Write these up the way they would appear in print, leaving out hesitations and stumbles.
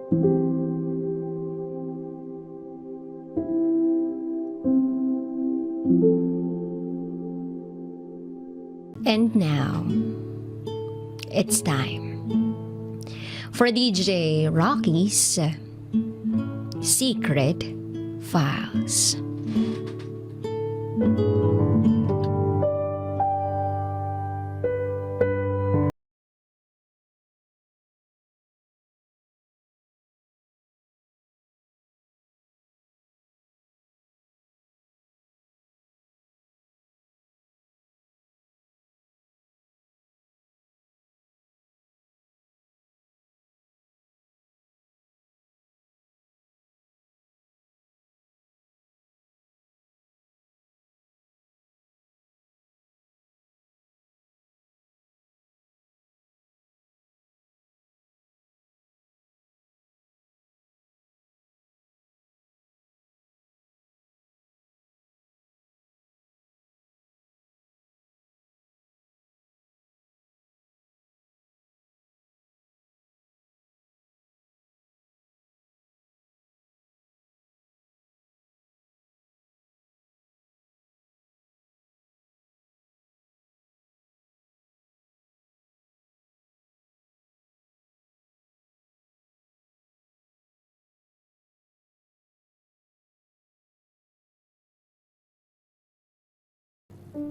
And now, it's time for DJ Rocky's Secret Files.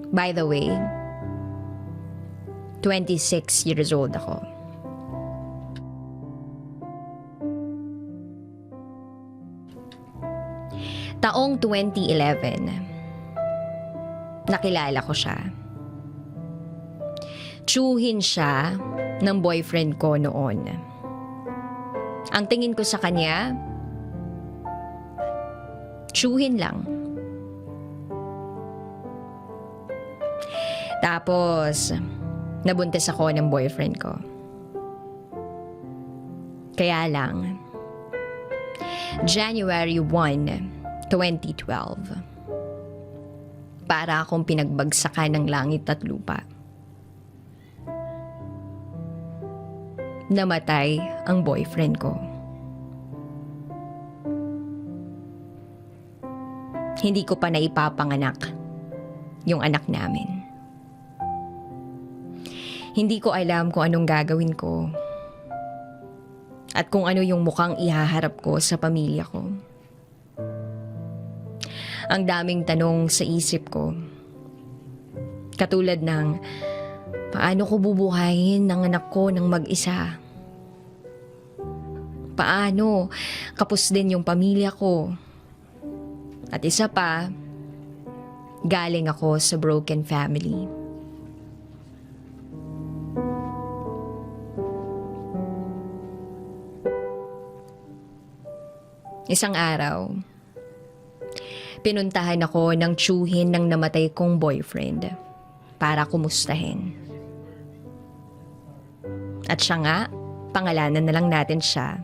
By the way, 26 years old ako. Taong 2011, nakilala ko siya. Tsuhin siya ng boyfriend ko noon. Ang tingin ko sa kanya, tsuhin lang. Tapos, nabuntis ako ng boyfriend ko. Kaya lang, January 1, 2012, para akong pinagbagsakan ng langit at lupa. Namatay ang boyfriend ko. Hindi ko pa naipapanganak yung anak namin. Hindi ko alam kung anong gagawin ko at kung ano yung mukhang ihaharap ko sa pamilya ko. Ang daming tanong sa isip ko. Katulad ng, paano ko bubuhayin ng anak ko ng mag-isa? Paano kapos din yung pamilya ko? At isa pa, galing ako sa broken family. Isang araw, pinuntahan ako ng tsuhin ng namatay kong boyfriend para kumustahin. At siya nga, pangalanan na lang natin siya.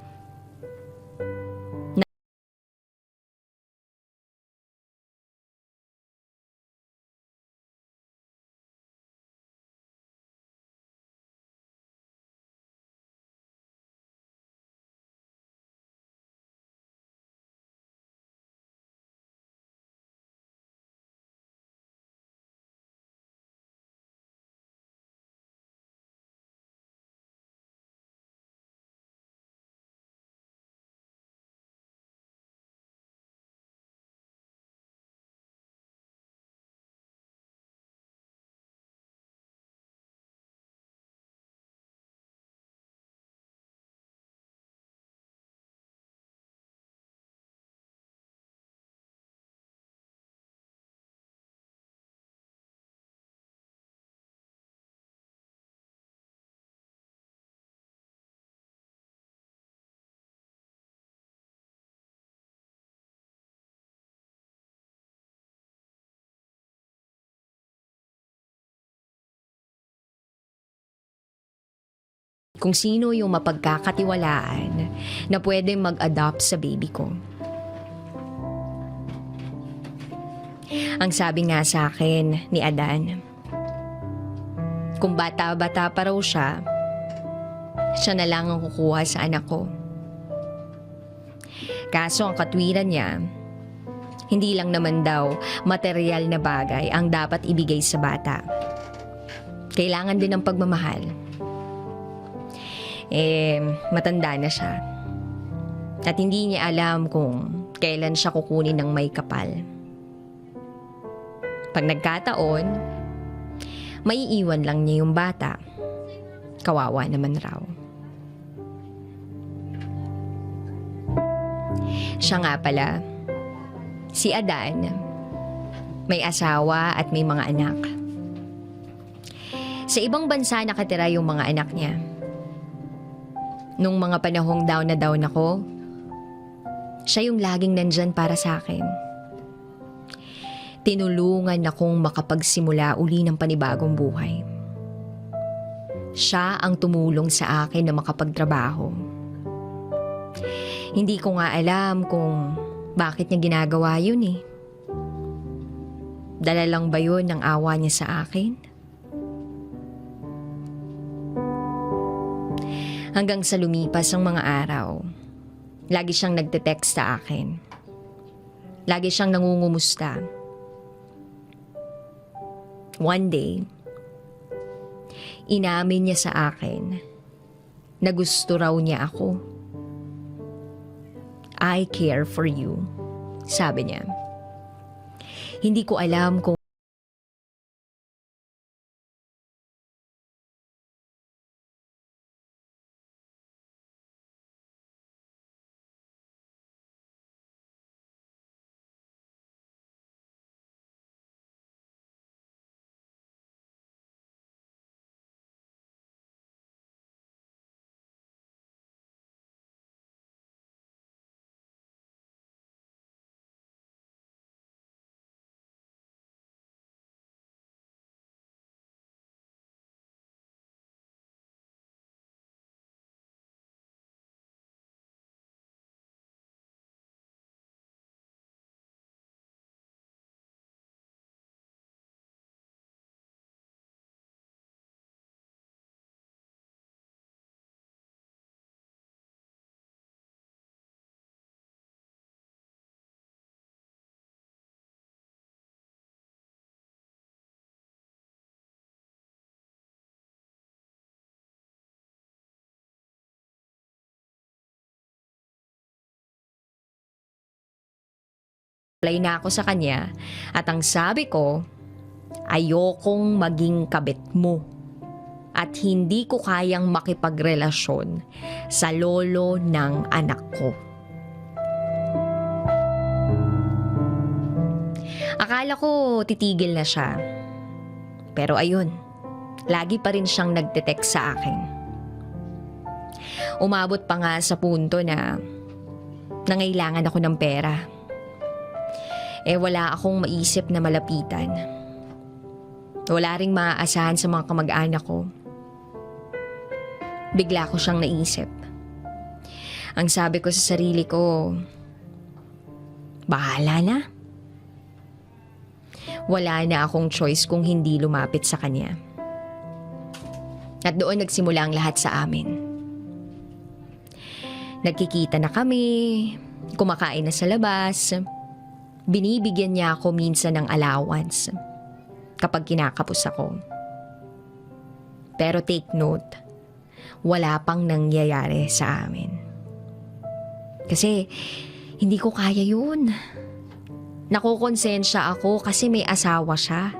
Kung sino yung mapagkakatiwalaan na pwedeng mag-adopt sa baby ko. Ang sabi nga sa akin ni Adan, kung bata-bata pa raw siya na lang ang kukuha sa anak ko. Kaso ang katwiran niya, hindi lang naman daw material na bagay ang dapat ibigay sa bata. Kailangan din ng pagmamahal. Matanda na siya. At hindi niya alam kung kailan siya kukunin ng may kapal. Pag nagkataon, maiiwan lang niya yung bata. Kawawa naman raw. Siya nga pala, si Adan, may asawa at may mga anak. Sa ibang bansa nakatira yung mga anak niya. Nung mga panahong down na down ako, siya yung laging nandyan para sa akin. Tinulungan akong makapagsimula uli ng panibagong buhay. Siya ang tumulong sa akin na makapagtrabaho. Hindi ko nga alam kung bakit niya ginagawa yun eh. Dala lang ba yun ng awa niya sa akin? Hanggang sa lumipas ang mga araw, lagi siyang nagte-text sa akin. Lagi siyang nangungumusta. One day, inamin niya sa akin na gusto raw niya ako. I care for you, sabi niya. Hindi ko alam kung apply na ako sa kanya at ang sabi ko, ayokong maging kabit mo at hindi ko kayang makipagrelasyon sa lolo ng anak ko. Akala ko titigil na siya. Pero ayun, lagi pa rin siyang nagte-text sa akin. Umabot pa nga sa punto na nangailangan ako ng pera. Wala akong maisip na malapitan. Wala ring maaasahan sa mga kamag-anak ko. Bigla ko siyang naisip. Ang sabi ko sa sarili ko, bahala na. Wala na akong choice kung hindi lumapit sa kanya. At doon nagsimula ang lahat sa amin. Nagkikita na kami, kumakain na sa labas. Binibigyan niya ako minsan ng allowance kapag kinakapos ako. Pero take note, wala pang nangyayari sa amin. Kasi hindi ko kaya yun. Nakukonsensya ako kasi may asawa siya.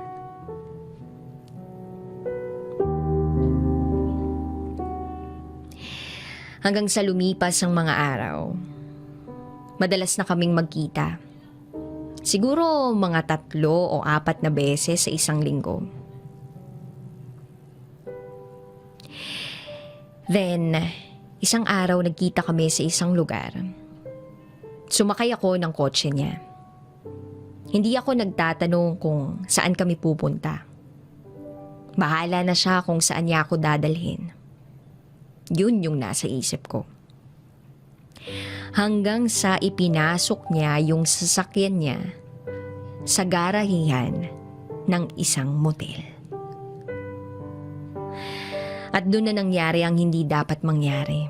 Hanggang sa lumipas ang mga araw, madalas na kaming magkita. Siguro mga 3 o 4 na beses sa isang linggo. Then, isang araw nagkita kami sa isang lugar. Sumakay ako ng kotse niya. Hindi ako nagtatanong kung saan kami pupunta. Bahala na siya kung saan niya ako dadalhin. Yun yung nasa isip ko. Hanggang sa ipinasok niya yung sasakyan niya sa garahihan ng isang motel. At doon na nangyari ang hindi dapat mangyari.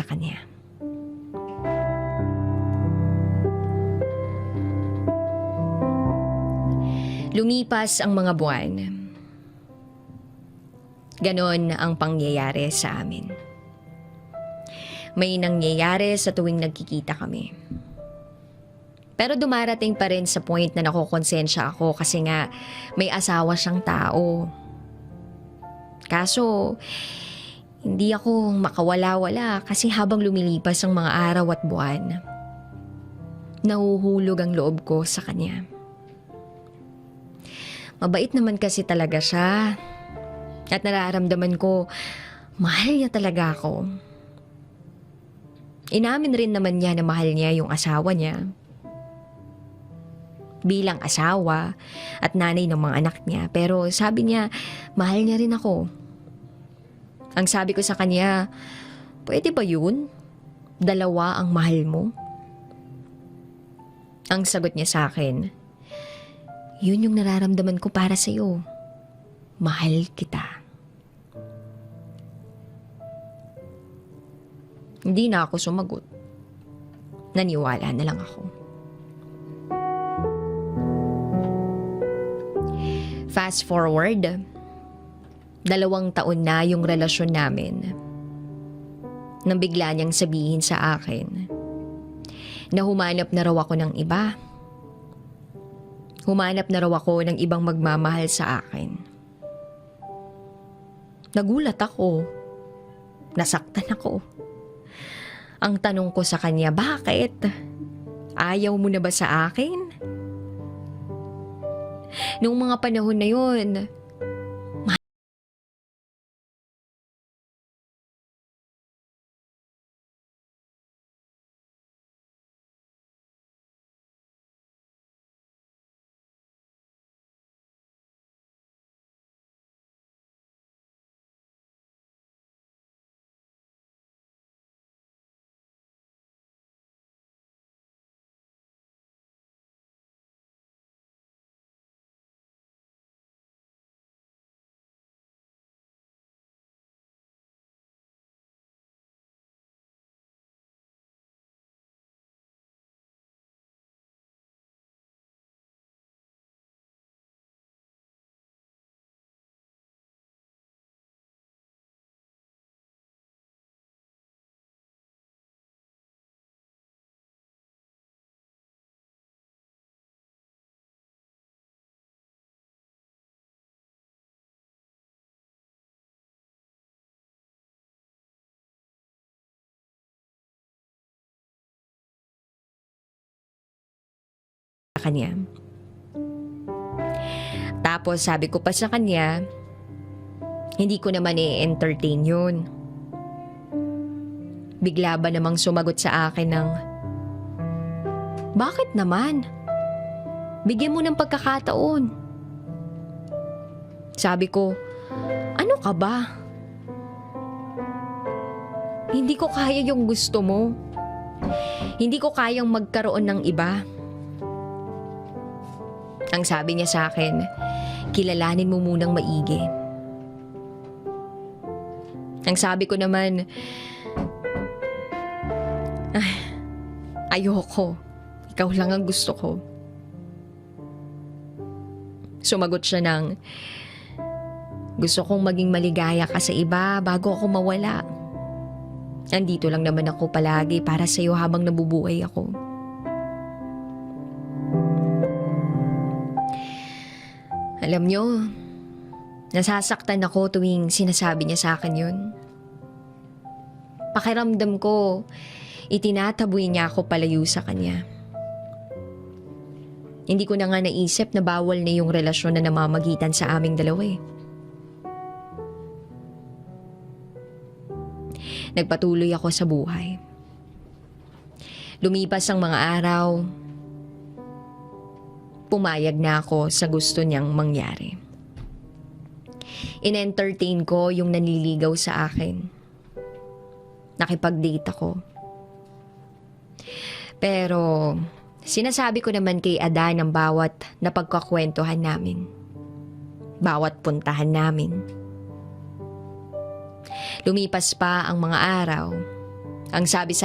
sa kanya. Lumipas ang mga buwan. Ganon ang pangyayari sa amin. May nangyayari sa tuwing nagkikita kami. Pero dumarating pa rin sa point na nakokonsensya ako kasi nga may asawa siyang tao. Kaso, hindi ako makawala-wala kasi habang lumilipas ang mga araw at buwan, nahuhulog ang loob ko sa kanya. Mabait naman kasi talaga siya at nararamdaman ko, mahal niya talaga ako. Inamin rin naman niya na mahal niya yung asawa niya. Bilang asawa at nanay ng mga anak niya. Pero sabi niya, mahal niya rin ako. Ang sabi ko sa kanya, pwede ba yun? Dalawa ang mahal mo? Ang sagot niya sa akin, yun yung nararamdaman ko para sa'yo. Mahal kita. Hindi na ako sumagot. Naniwala na lang ako. Fast forward, 2 taon na yung relasyon namin. Nang bigla niyang sabihin sa akin na humanap na raw ako ng iba. Humanap na raw ako ng ibang magmamahal sa akin. Nagulat ako. Nasaktan ako. Ang tanong ko sa kanya, bakit? Ayaw mo na ba sa akin? Noong mga panahon na yun, sa kanya. Tapos sabi ko pa sa kanya, hindi ko naman i-entertain yun. Bigla ba namang sumagot sa akin ng, bakit naman? Bigyan mo ng pagkakataon. Sabi ko, ano ka ba? Hindi ko kaya yung gusto mo. Hindi ko kayang magkaroon ng iba. Ang sabi niya sa akin, kilalanin mo munang maigi. Ang sabi ko naman, ayoko. Ikaw lang ang gusto ko. Sumagot siya ng, gusto kong maging maligaya ka sa iba bago ako mawala. Andito lang naman ako palagi para sa'yo habang nabubuhay ako. Alam nyo, nasasaktan ako tuwing sinasabi niya sa akin yun. Pakiramdam ko, itinataboy niya ako palayo sa kanya. Hindi ko na nga naisip na bawal na yung relasyon na namamagitan sa aming dalawa eh. Nagpatuloy ako sa buhay. Lumipas ang mga araw, pumayag na ako sa gusto niyang mangyari. In-entertain ko yung nanliligaw sa akin. Nakipag-date ako. Pero sinasabi ko naman kay Ada ng bawat napagkakwentuhan namin. Bawat puntahan namin. Lumipas pa ang mga araw Ang sabi sa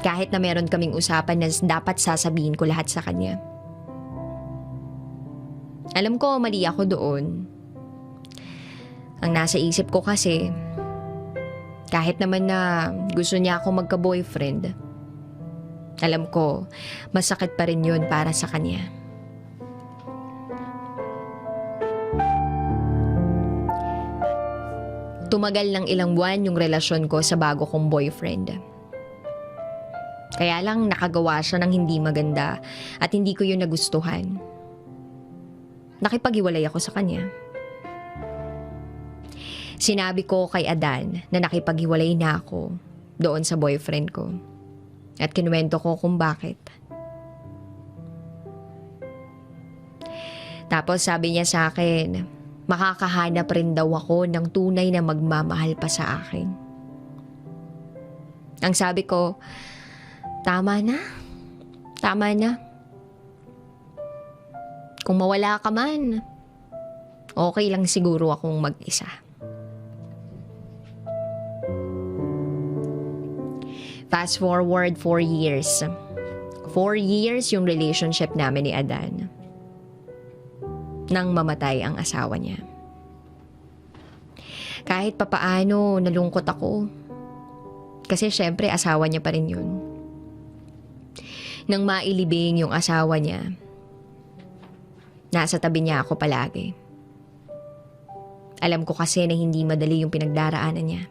kahit na meron kaming usapan na dapat sasabihin ko lahat sa kanya. Alam ko mali ako doon. Ang nasa isip ko kasi, kahit naman na gusto niya ako magka-boyfriend, alam ko masakit pa rin yun para sa kanya. Tumagal ng ilang buwan yung relasyon ko sa bago kong boyfriend. Kaya lang nakagawa siya ng hindi maganda at hindi ko yun nagustuhan. Nakipag-iwalay ako sa kanya. Sinabi ko kay Adan na nakipag-iwalay na ako doon sa boyfriend ko. At kinuwento ko kung bakit. Tapos sabi niya sa akin, makakahanap rin daw ako ng tunay na magmamahal pa sa akin. Ang sabi ko, tama na. Tama na. Kung mawala ka man, okay lang siguro akong mag-isa. Fast forward 4 years. 4 years yung relationship namin ni Adan. Nang mamatay ang asawa niya. Kahit papaano, nalungkot ako. Kasi syempre, asawa niya pa rin yun. Nang mailibing yung asawa niya, nasa tabi niya ako palagi. Alam ko kasi na hindi madali yung pinagdaraanan niya.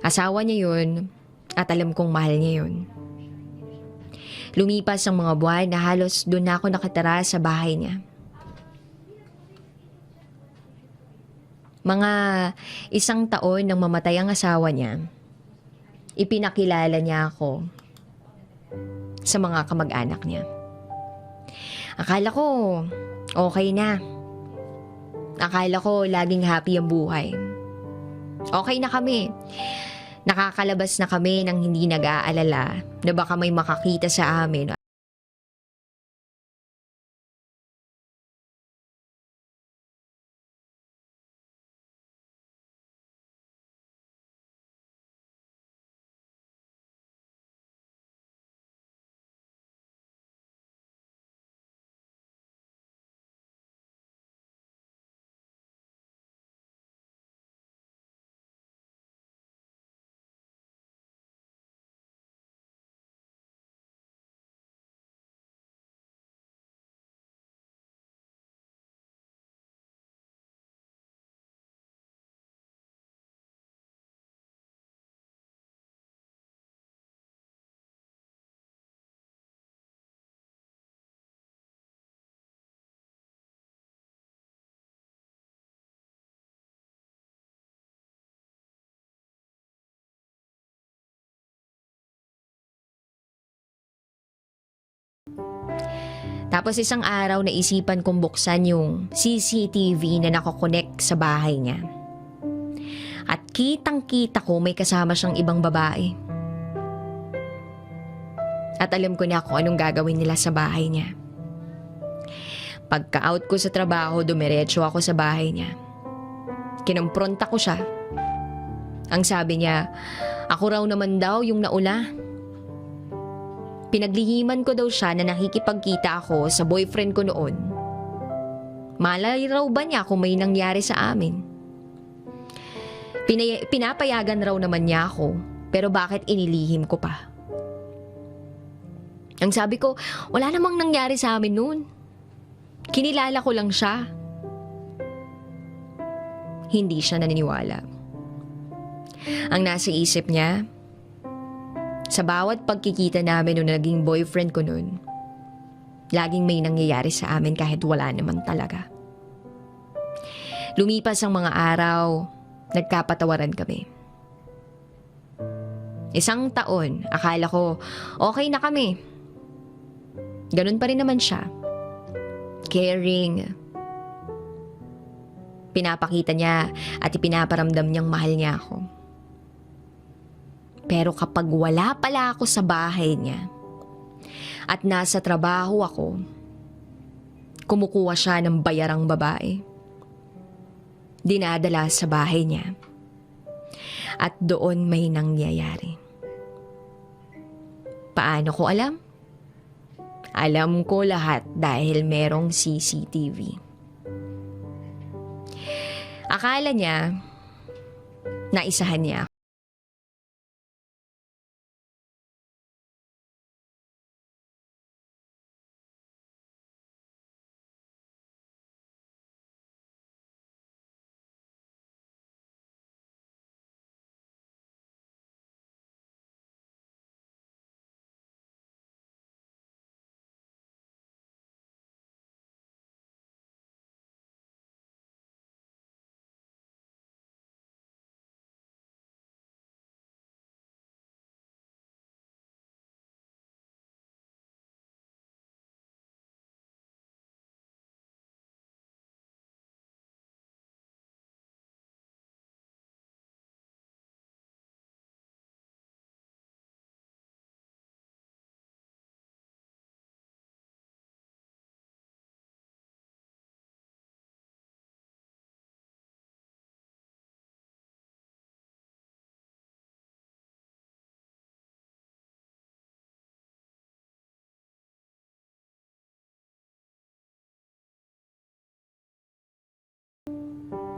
Asawa niya yun, at alam kong mahal niya yun. Lumipas ang mga buwan na halos doon na ako nakatira sa bahay niya. Mga 1 taon nang mamatay ang asawa niya, ipinakilala niya ako sa mga kamag-anak niya. Akala ko okay na. Akala ko laging happy ang buhay. Okay na kami. Nakakalabas na kami nang hindi nag-aalala na baka may makakita sa amin. Tapos isang araw naisipan kong buksan yung CCTV na nakakonect sa bahay niya. At kitang-kita ko may kasama siyang ibang babae. At alam ko na kung anong gagawin nila sa bahay niya. Pagka-out ko sa trabaho, dumiretso ako sa bahay niya. Kinompronta ko siya. Ang sabi niya, ako raw naman daw yung nauna. Pinaglihiman ko daw siya na nakikipagkita ako sa boyfriend ko noon. Malay raw ba niya kung may nangyari sa amin? Pinapayagan raw naman niya ako, pero bakit inilihim ko pa? Ang sabi ko, wala namang nangyari sa amin noon. Kinilala ko lang siya. Hindi siya naniniwala. Ang nasa isip niya, sa bawat pagkikita namin nung naging boyfriend ko noon, laging may nangyayari sa amin kahit wala naman talaga. Lumipas ang mga araw, nagkapatawaran kami. Isang taon, akala ko okay na kami. Ganun pa rin naman siya. Caring. Pinapakita niya at ipinaparamdam niyang mahal niya ako. Pero kapag wala pala ako sa bahay niya at nasa trabaho ako, kumukuha siya ng bayarang babae. Dinadala sa bahay niya. At doon may nangyayari. Paano ko alam? Alam ko lahat dahil merong CCTV. Akala niya, naisahan niya.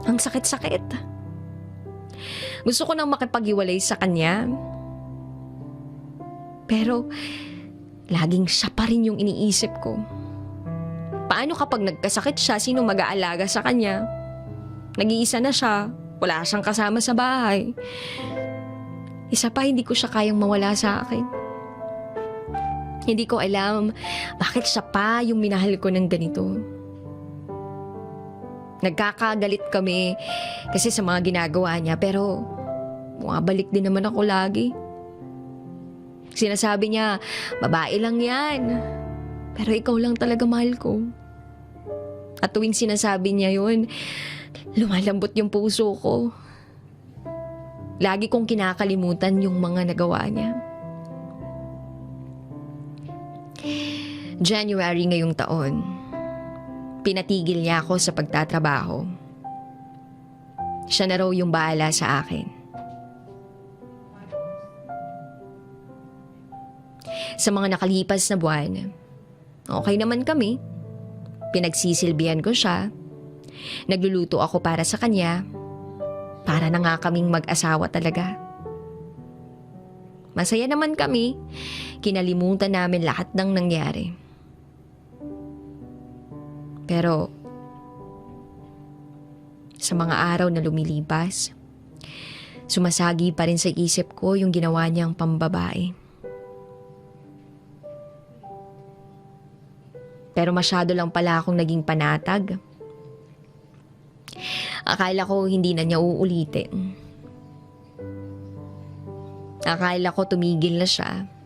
Ang sakit-sakit. Gusto ko nang makipag-iwalay sa kanya. Pero, laging siya pa rin yung iniisip ko. Paano kapag nagkasakit siya, sino mag-aalaga sa kanya? Nag-iisa na siya, wala siyang kasama sa bahay. Isa pa, hindi ko siya kayang mawala sa akin. Hindi ko alam bakit siya pa yung minahal ko ng ganito. Nagkakagalit kami kasi sa mga ginagawa niya, pero bumabalik din naman ako lagi. Sinasabi niya, babae lang yan. Pero ikaw lang talaga mahal ko. At tuwing sinasabi niya yun, lumalambot yung puso ko. Lagi kong kinakalimutan yung mga nagawa niya. January ngayong taon, pinatigil niya ako sa pagtatrabaho. Siya na raw yung bahala sa akin. Sa mga nakalipas na buwan, okay naman kami. Pinagsisilbihan ko siya. Nagluluto ako para sa kanya. Para na nga kaming mag-asawa talaga. Masaya naman kami. Kinalimutan namin lahat ng nangyari. Pero, sa mga araw na lumilipas, sumasagi pa rin sa isip ko yung ginawa niyang pambabae. Pero masyado lang pala akong naging panatag. Akala ko hindi na niya uulitin. Akala ko tumigil na siya.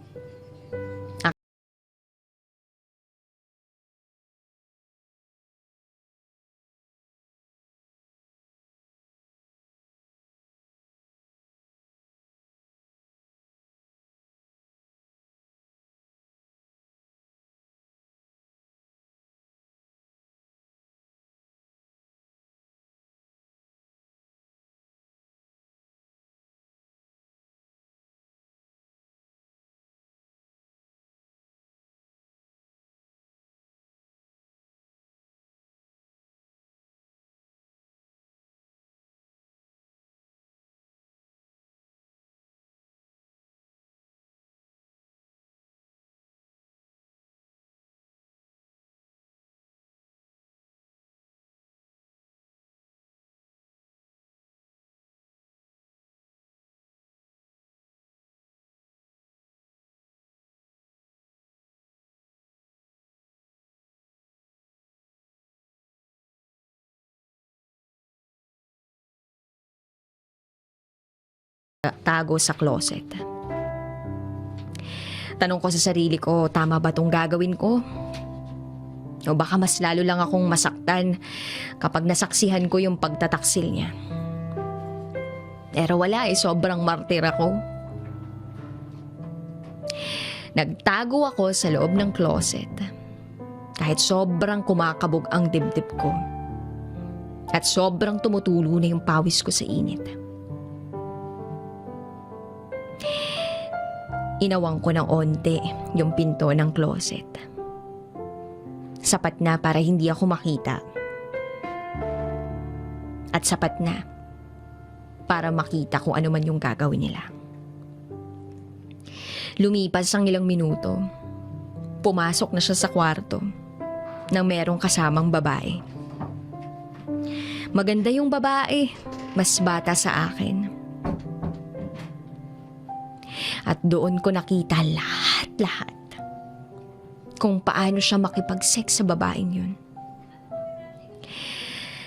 tago sa closet. Tanong ko sa sarili ko, tama ba tong gagawin ko? O baka mas lalo lang akong masaktan kapag nasaksihan ko yung pagtataksil niya. Pero wala sobrang martir ako. Nagtago ako sa loob ng closet. Kahit sobrang kumakabog ang dibdib ko. At sobrang tumutulo na yung pawis ko sa init. Inawang ko ng onte yung pinto ng closet. Sapat na para hindi ako makita. At sapat na para makita kung ano man yung gagawin nila. Lumipas ang ilang minuto. Pumasok na siya sa kwarto nang merong kasamang babae. Maganda yung babae, mas bata sa akin. At doon ko nakita lahat. Kung paano siya makipag-sex sa babaeng yun.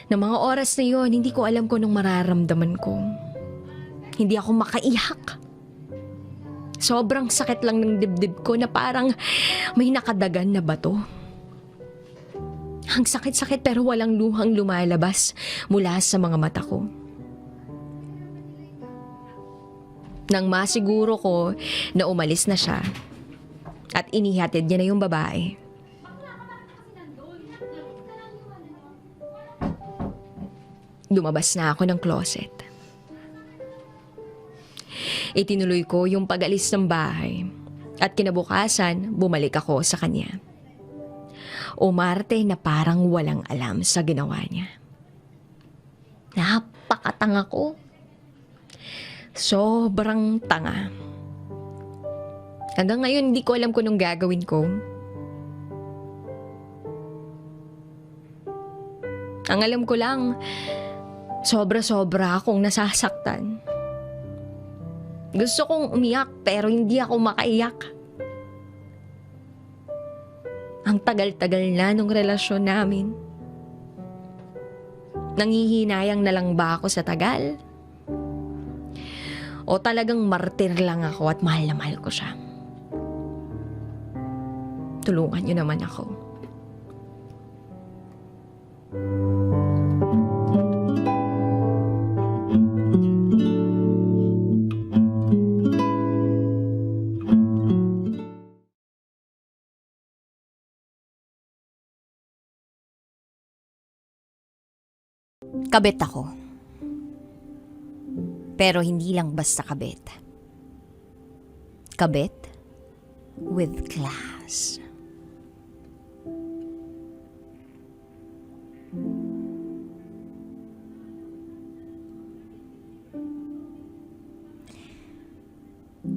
Na mga oras na yun, hindi ko alam kung anong mararamdaman ko. Hindi ako makaiyak. Sobrang sakit lang ng dibdib ko na parang may nakadagan na bato. Ang sakit-sakit pero walang luhang lumalabas mula sa mga mata ko. Nang masiguro ko na umalis na siya at inihatid niya na yung babae, lumabas na ako ng closet. Itinuloy ko yung pag-alis ng bahay at kinabukasan bumalik ako sa kanya. Umarte na parang walang alam sa ginawa niya. Napakatanga ko. Sobrang tanga. Hanggang ngayon hindi ko alam kung anong gagawin ko. Ang alam ko lang, sobra-sobra akong nasasaktan. Gusto kong umiyak pero hindi ako makaiyak. Ang tagal-tagal na nung relasyon namin. Nanghihinayang na lang ba ako sa tagal? O talagang martir lang ako at mahal na mahal ko siya? Tulungan niyo naman ako. Kabit ako. Pero hindi lang basta kabit. Kabit with class.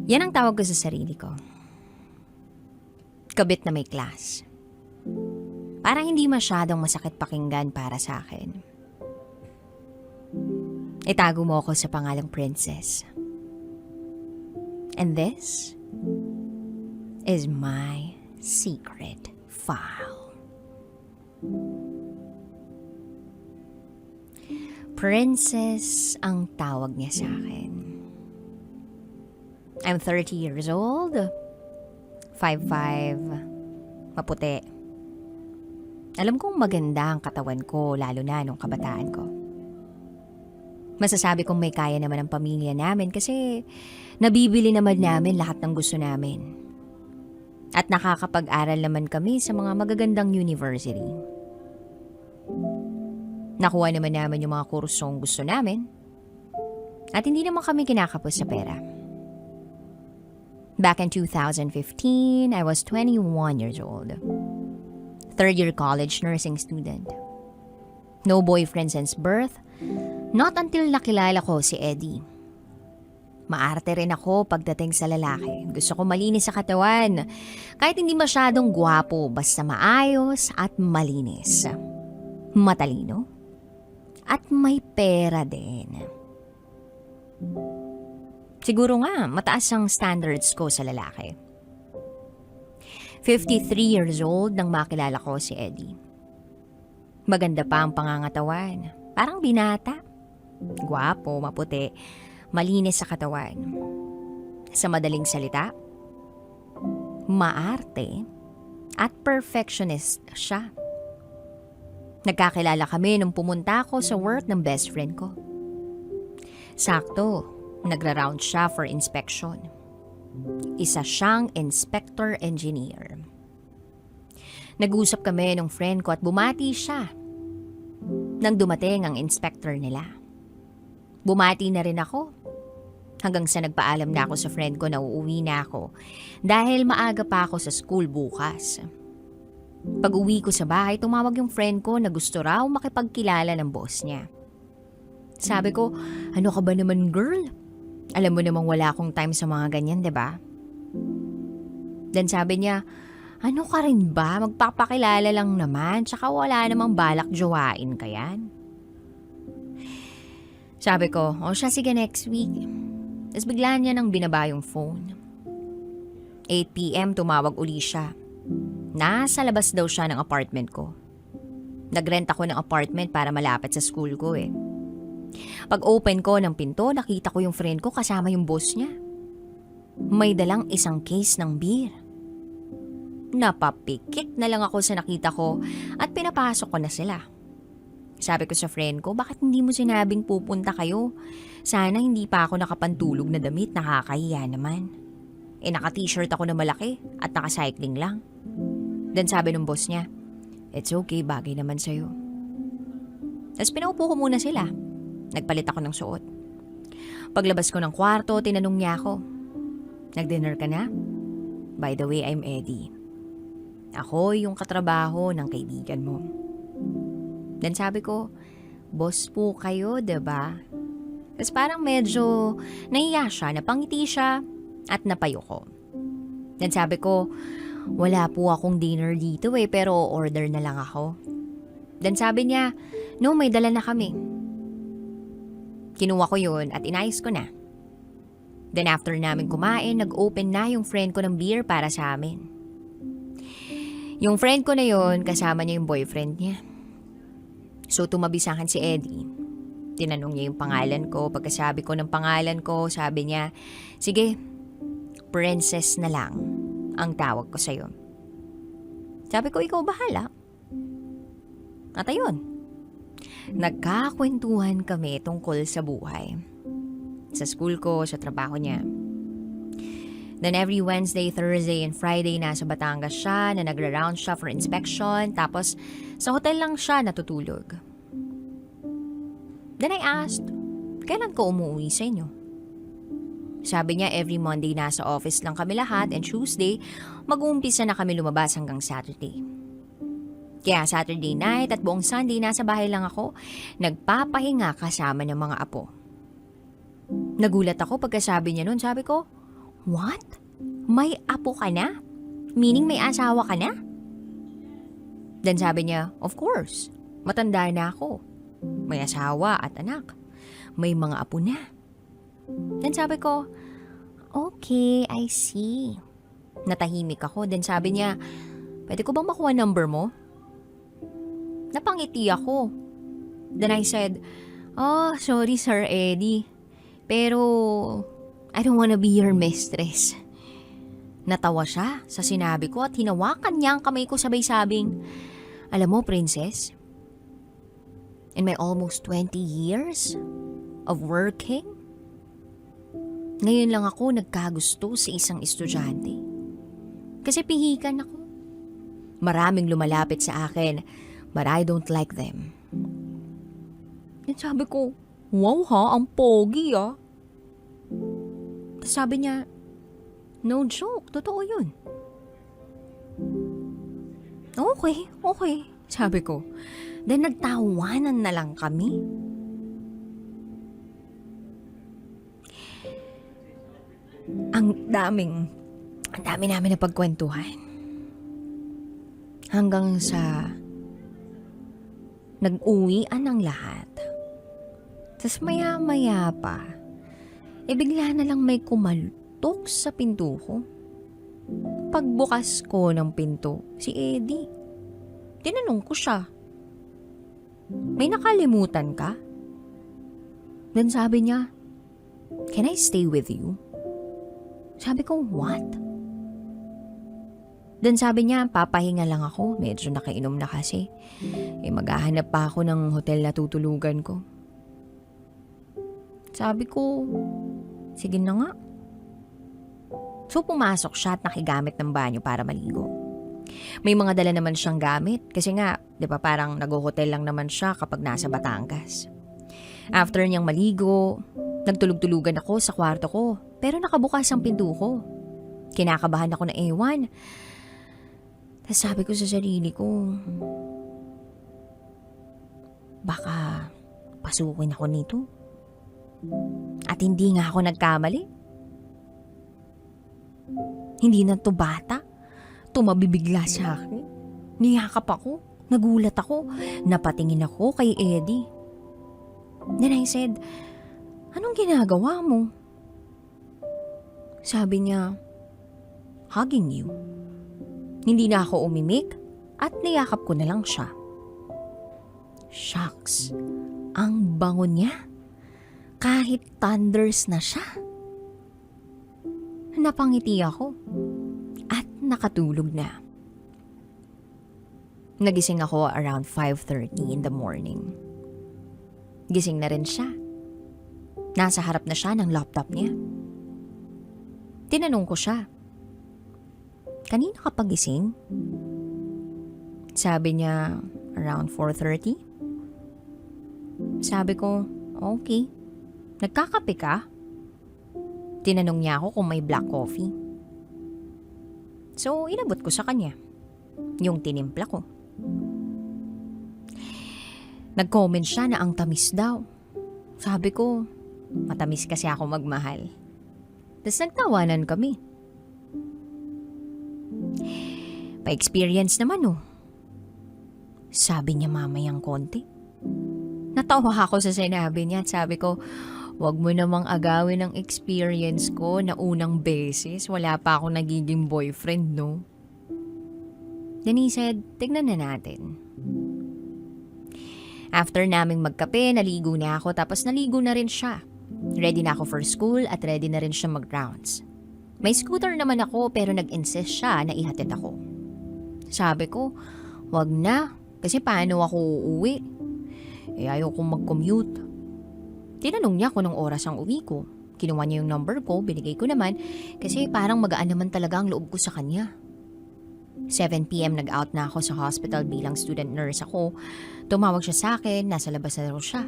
Yan ang tawag ko sa sarili ko. Kabit na may class. Parang hindi masyadong masakit pakinggan para sa akin. Itago mo ako sa pangalang Princess. And this is my secret file. Princess ang tawag niya sa akin. I'm 30 years old, 5'5", maputi. Alam kong maganda ang katawan ko, lalo na nung kabataan ko. Masasabi kong may kaya naman ang pamilya namin kasi nabibili naman namin lahat ng gusto namin. At nakakapag-aral naman kami sa mga magagandang university. Nakuha naman namin yung mga kursong gusto namin. At hindi naman kami kinakapos sa pera. Back in 2015, I was 21 years old. Third-year college nursing student. No boyfriend since birth. Not until nakilala ko si Eddie. Maarte rin ako pagdating sa lalaki. Gusto ko malinis sa katawan. Kahit hindi masyadong gwapo, basta maayos at malinis. Matalino. At may pera din. Siguro nga, mataas ang standards ko sa lalaki. 53 years old nang makilala ko si Eddie. Maganda pa ang pangangatawan. Parang binata. Gwapo, maputi. Malinis sa katawan. Sa madaling salita, maarte at perfectionist siya. Nagkakilala kami nung pumunta ako sa work ng best friend ko. Sakto, nagra-round siya for inspection. Isa siyang inspector engineer. Nag-usap kami nung friend ko at bumati siya nang dumating ang inspector nila. Bumati na rin ako hanggang sa nagpaalam na ako sa friend ko na uuwi na ako dahil maaga pa ako sa school bukas. Pag uwi ko sa bahay, tumawag yung friend ko na gusto raw makipagkilala ng boss niya. Sabi ko, ano ka ba naman girl? Alam mo namang wala akong time sa mga ganyan, 'di ba? Then sabi niya, ano ka rin ba? Magpapakilala lang naman, tsaka wala namang balak jowain ka yan. Sabi ko, o siya sige next week. Tapos bigla niya nang binaba yung phone. 8 p.m. tumawag uli siya. Nasa labas daw siya ng apartment ko. Nagrent ako ng apartment para malapit sa school ko eh. Pag open ko ng pinto, nakita ko yung friend ko kasama yung boss niya. May dalang isang case ng beer. Napapikik na lang ako sa nakita ko at pinapasok ko na sila. Sabi ko sa friend ko, bakit hindi mo sinabing pupunta kayo? Sana hindi pa ako nakapantulog na damit, nakakahiya naman. Naka-t-shirt ako na malaki at naka-cycling lang. Then sabi ng boss niya, it's okay, bagay naman sa'yo. Tapos pinaupo ko muna sila. Nagpalit ako ng suot. Paglabas ko ng kwarto, tinanong niya ako, nag-dinner ka na? By the way, I'm Eddie. Ako yung katrabaho ng kaibigan mo. Then sabi ko, boss po kayo, diba? Tapos parang medyo nahiya siya, napangiti siya at napayo ko. Then sabi ko, wala po akong dinner dito pero order na lang ako. Then sabi niya, no, may dala na kami. Kinuha ko yun at inayos ko na. Then after namin kumain, nag-open na yung friend ko ng beer para sa amin. Yung friend ko na yun, kasama niya yung boyfriend niya. So tumabi sa akin si Eddie. Tinanong niya yung pangalan ko. Pagkasabi ko ng pangalan ko, sabi niya, sige, princess na lang ang tawag ko sa'yo. Sabi ko, ikaw bahala. At ayun, nagkakwentuhan kami tungkol sa buhay. Sa school ko, sa trabaho niya. Then every Wednesday, Thursday, and Friday nasa Batangas siya na nagra-round siya for inspection. Tapos sa hotel lang siya natutulog. Then I asked, kailan ko umuwi sa inyo? Sabi niya every Monday nasa office lang kami lahat and Tuesday mag-uumpisa na kami lumabas hanggang Saturday. Kaya Saturday night at buong Sunday nasa bahay lang ako, nagpapahinga kasama ng mga apo. Nagulat ako pagkasabi niya nun. Sabi ko, what? May apo ka na? Meaning may asawa ka na? Then sabi niya, of course. Matanda na ako. May asawa at anak. May mga apo na. Then sabi ko, okay, I see. Natahimik ako. Then sabi niya, pwede ko bang makuha number mo? Napangiti ako. Then I said, oh, sorry Sir Eddie. Pero I don't wanna be your mistress. Natawa siya sa sinabi ko at hinawakan niya ang kamay ko sabay sabing, alam mo, princess, in my almost 20 years of working, ngayon lang ako nagkagusto sa isang estudyante. Kasi pihikan ako. Maraming lumalapit sa akin, but I don't like them. Then sabi ko, wow ha, ang pogi ah. Tapos sabi niya, no joke, totoo yun. Okay, sabi ko. Then nagtawanan na lang kami. Ang dami namin na pagkwentuhan. Hanggang sa nag-uwian ang lahat. Tapos maya-maya pa, bigla na lang may kumaltok sa pinto ko. Pagbukas ko ng pinto, si Eddie. Tinanong ko siya, may nakalimutan ka? Then sabi niya, Can I stay with you? Sabi ko, what? Then sabi niya, papahinga lang ako. Medyo nakainom na kasi. Maghahanap pa ako ng hotel na tutulugan ko. Sabi ko, sige na nga. So pumasok siya at nakigamit ng banyo para maligo. May mga dala naman siyang gamit kasi nga, di ba parang nag-hotel lang naman siya kapag nasa Batangas. After niyang maligo, nagtulog-tulugan ako sa kwarto ko pero nakabukas ang pinto ko. Kinakabahan ako na ewan. Tapos sabi ko sa sarili ko, baka pasukin ako nito. At hindi nga ako nagkamali. Hindi na to bata. Tumabibigla sa akin. Niyakap ako. Nagulat ako. Napatingin ako kay Eddie. Then I said, anong ginagawa mo? Sabi niya, hugging you. Hindi na ako umimik at niyakap ko na lang siya. Shucks, ang bango niya. Kahit thunders na siya. Napangiti ako at nakatulog na. Nagising ako around 5:30 in the morning. Gising na rin siya. Nasa harap na siya ng laptop niya. Tinanong ko siya, kanina ka pagising? Sabi niya, around 4:30. Sabi ko, okay. Nagkakape ka? Tinanong niya ako kung may black coffee. So, inabot ko sa kanya. Yung tinimpla ko. Nag-comment siya na ang tamis daw. Sabi ko, matamis kasi ako magmahal. Tapos nagtawanan kami. Pa-experience naman oh. Sabi niya mamayang konti. Natawa ako sa sinabi niya at sabi ko, wag mo namang agawin ang experience ko na unang beses. Wala pa ako nagiging boyfriend, no? Then he said, tignan na natin. After naming magkape, naligo na ako tapos naligo na rin siya. Ready na ako for school at ready na rin siya mag-rounds. May scooter naman ako pero nag-insist siya na ihatid ako. Sabi ko, wag na kasi paano ako uuwi? Ayaw kong mag-commute. Tinanong niya kung anong oras ang uwi ko. Kinuha niya yung number ko, binigay ko naman kasi parang magaan naman talaga ang loob ko sa kanya. 7 p.m. nag-out na ako sa hospital bilang student nurse ako. Tumawag siya sa akin, nasa labas na raw siya.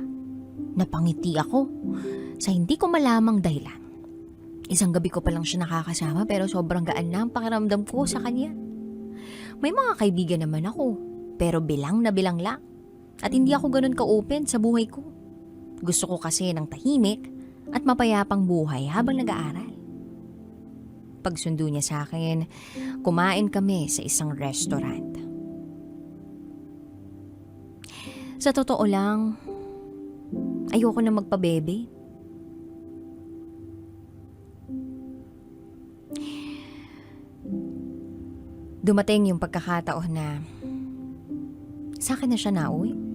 Napangiti ako sa hindi ko malamang dahilan. Isang gabi ko pa lang siya nakakasama pero sobrang gaan na ang pakiramdam ko sa kanya. May mga kaibigan naman ako pero bilang na bilang lang. At hindi ako ganun ka-open sa buhay ko. Gusto ko kasi ng tahimik at mapayapang buhay habang nag-aaral. Pagsundo niya sa akin, kumain kami sa isang restaurant. Sa totoo lang, ayoko na magpabebe. Dumating yung pagkakataon na sa akin na siya nauwi.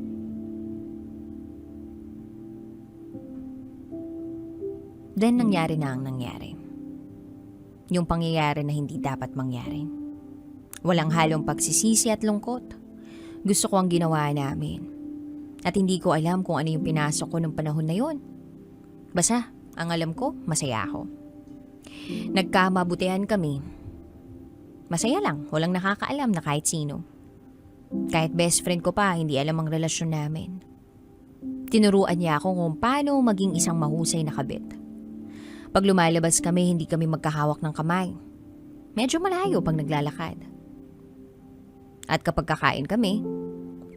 Then nangyari na ang nangyari. Yung pangyayari na hindi dapat mangyari. Walang halong pagsisisi at lungkot. Gusto ko ang ginawa namin. At hindi ko alam kung ano yung pinasok ko nung panahon na yon. Basta, ang alam ko, masaya ako. Nagkamabutihan kami. Masaya lang, walang nakakaalam na kahit sino. Kahit best friend ko pa, hindi alam ang relasyon namin. Tinuruan niya ako kung paano maging isang mahusay na kabit. Pag lumalabas kami, hindi kami magkahawak ng kamay. Medyo malayo pag naglalakad. At kapag kakain kami,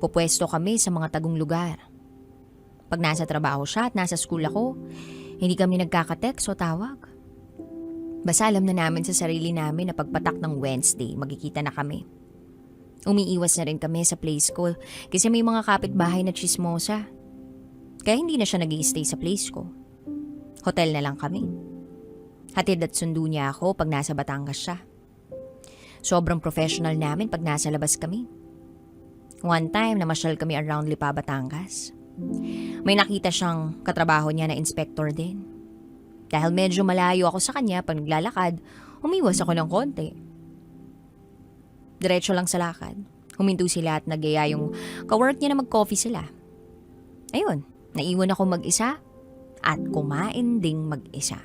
pupwesto kami sa mga tagong lugar. Pag nasa trabaho siya at nasa school ako, hindi kami nagkakatext o tawag. Basta alam na namin sa sarili namin na pagpatak ng Wednesday, magkikita na kami. Umiiwas na rin kami sa place ko kasi may mga kapitbahay na chismosa. Kaya hindi na siya nag-i-stay sa place ko. Hotel na lang kami. Hatid at sundo niya ako pag nasa Batangas siya. Sobrang professional namin pag nasa labas kami. One time, namasyal kami around Lipa, Batangas. May nakita siyang katrabaho niya na inspector din. Dahil medyo malayo ako sa kanya pag naglalakad, umiwas ako ng konti. Diretso lang sa lakad. Huminto sila at nagyaya yung kawork niya na mag-coffee sila. Ayun, naiwan ako mag-isa at kumain ding mag-isa.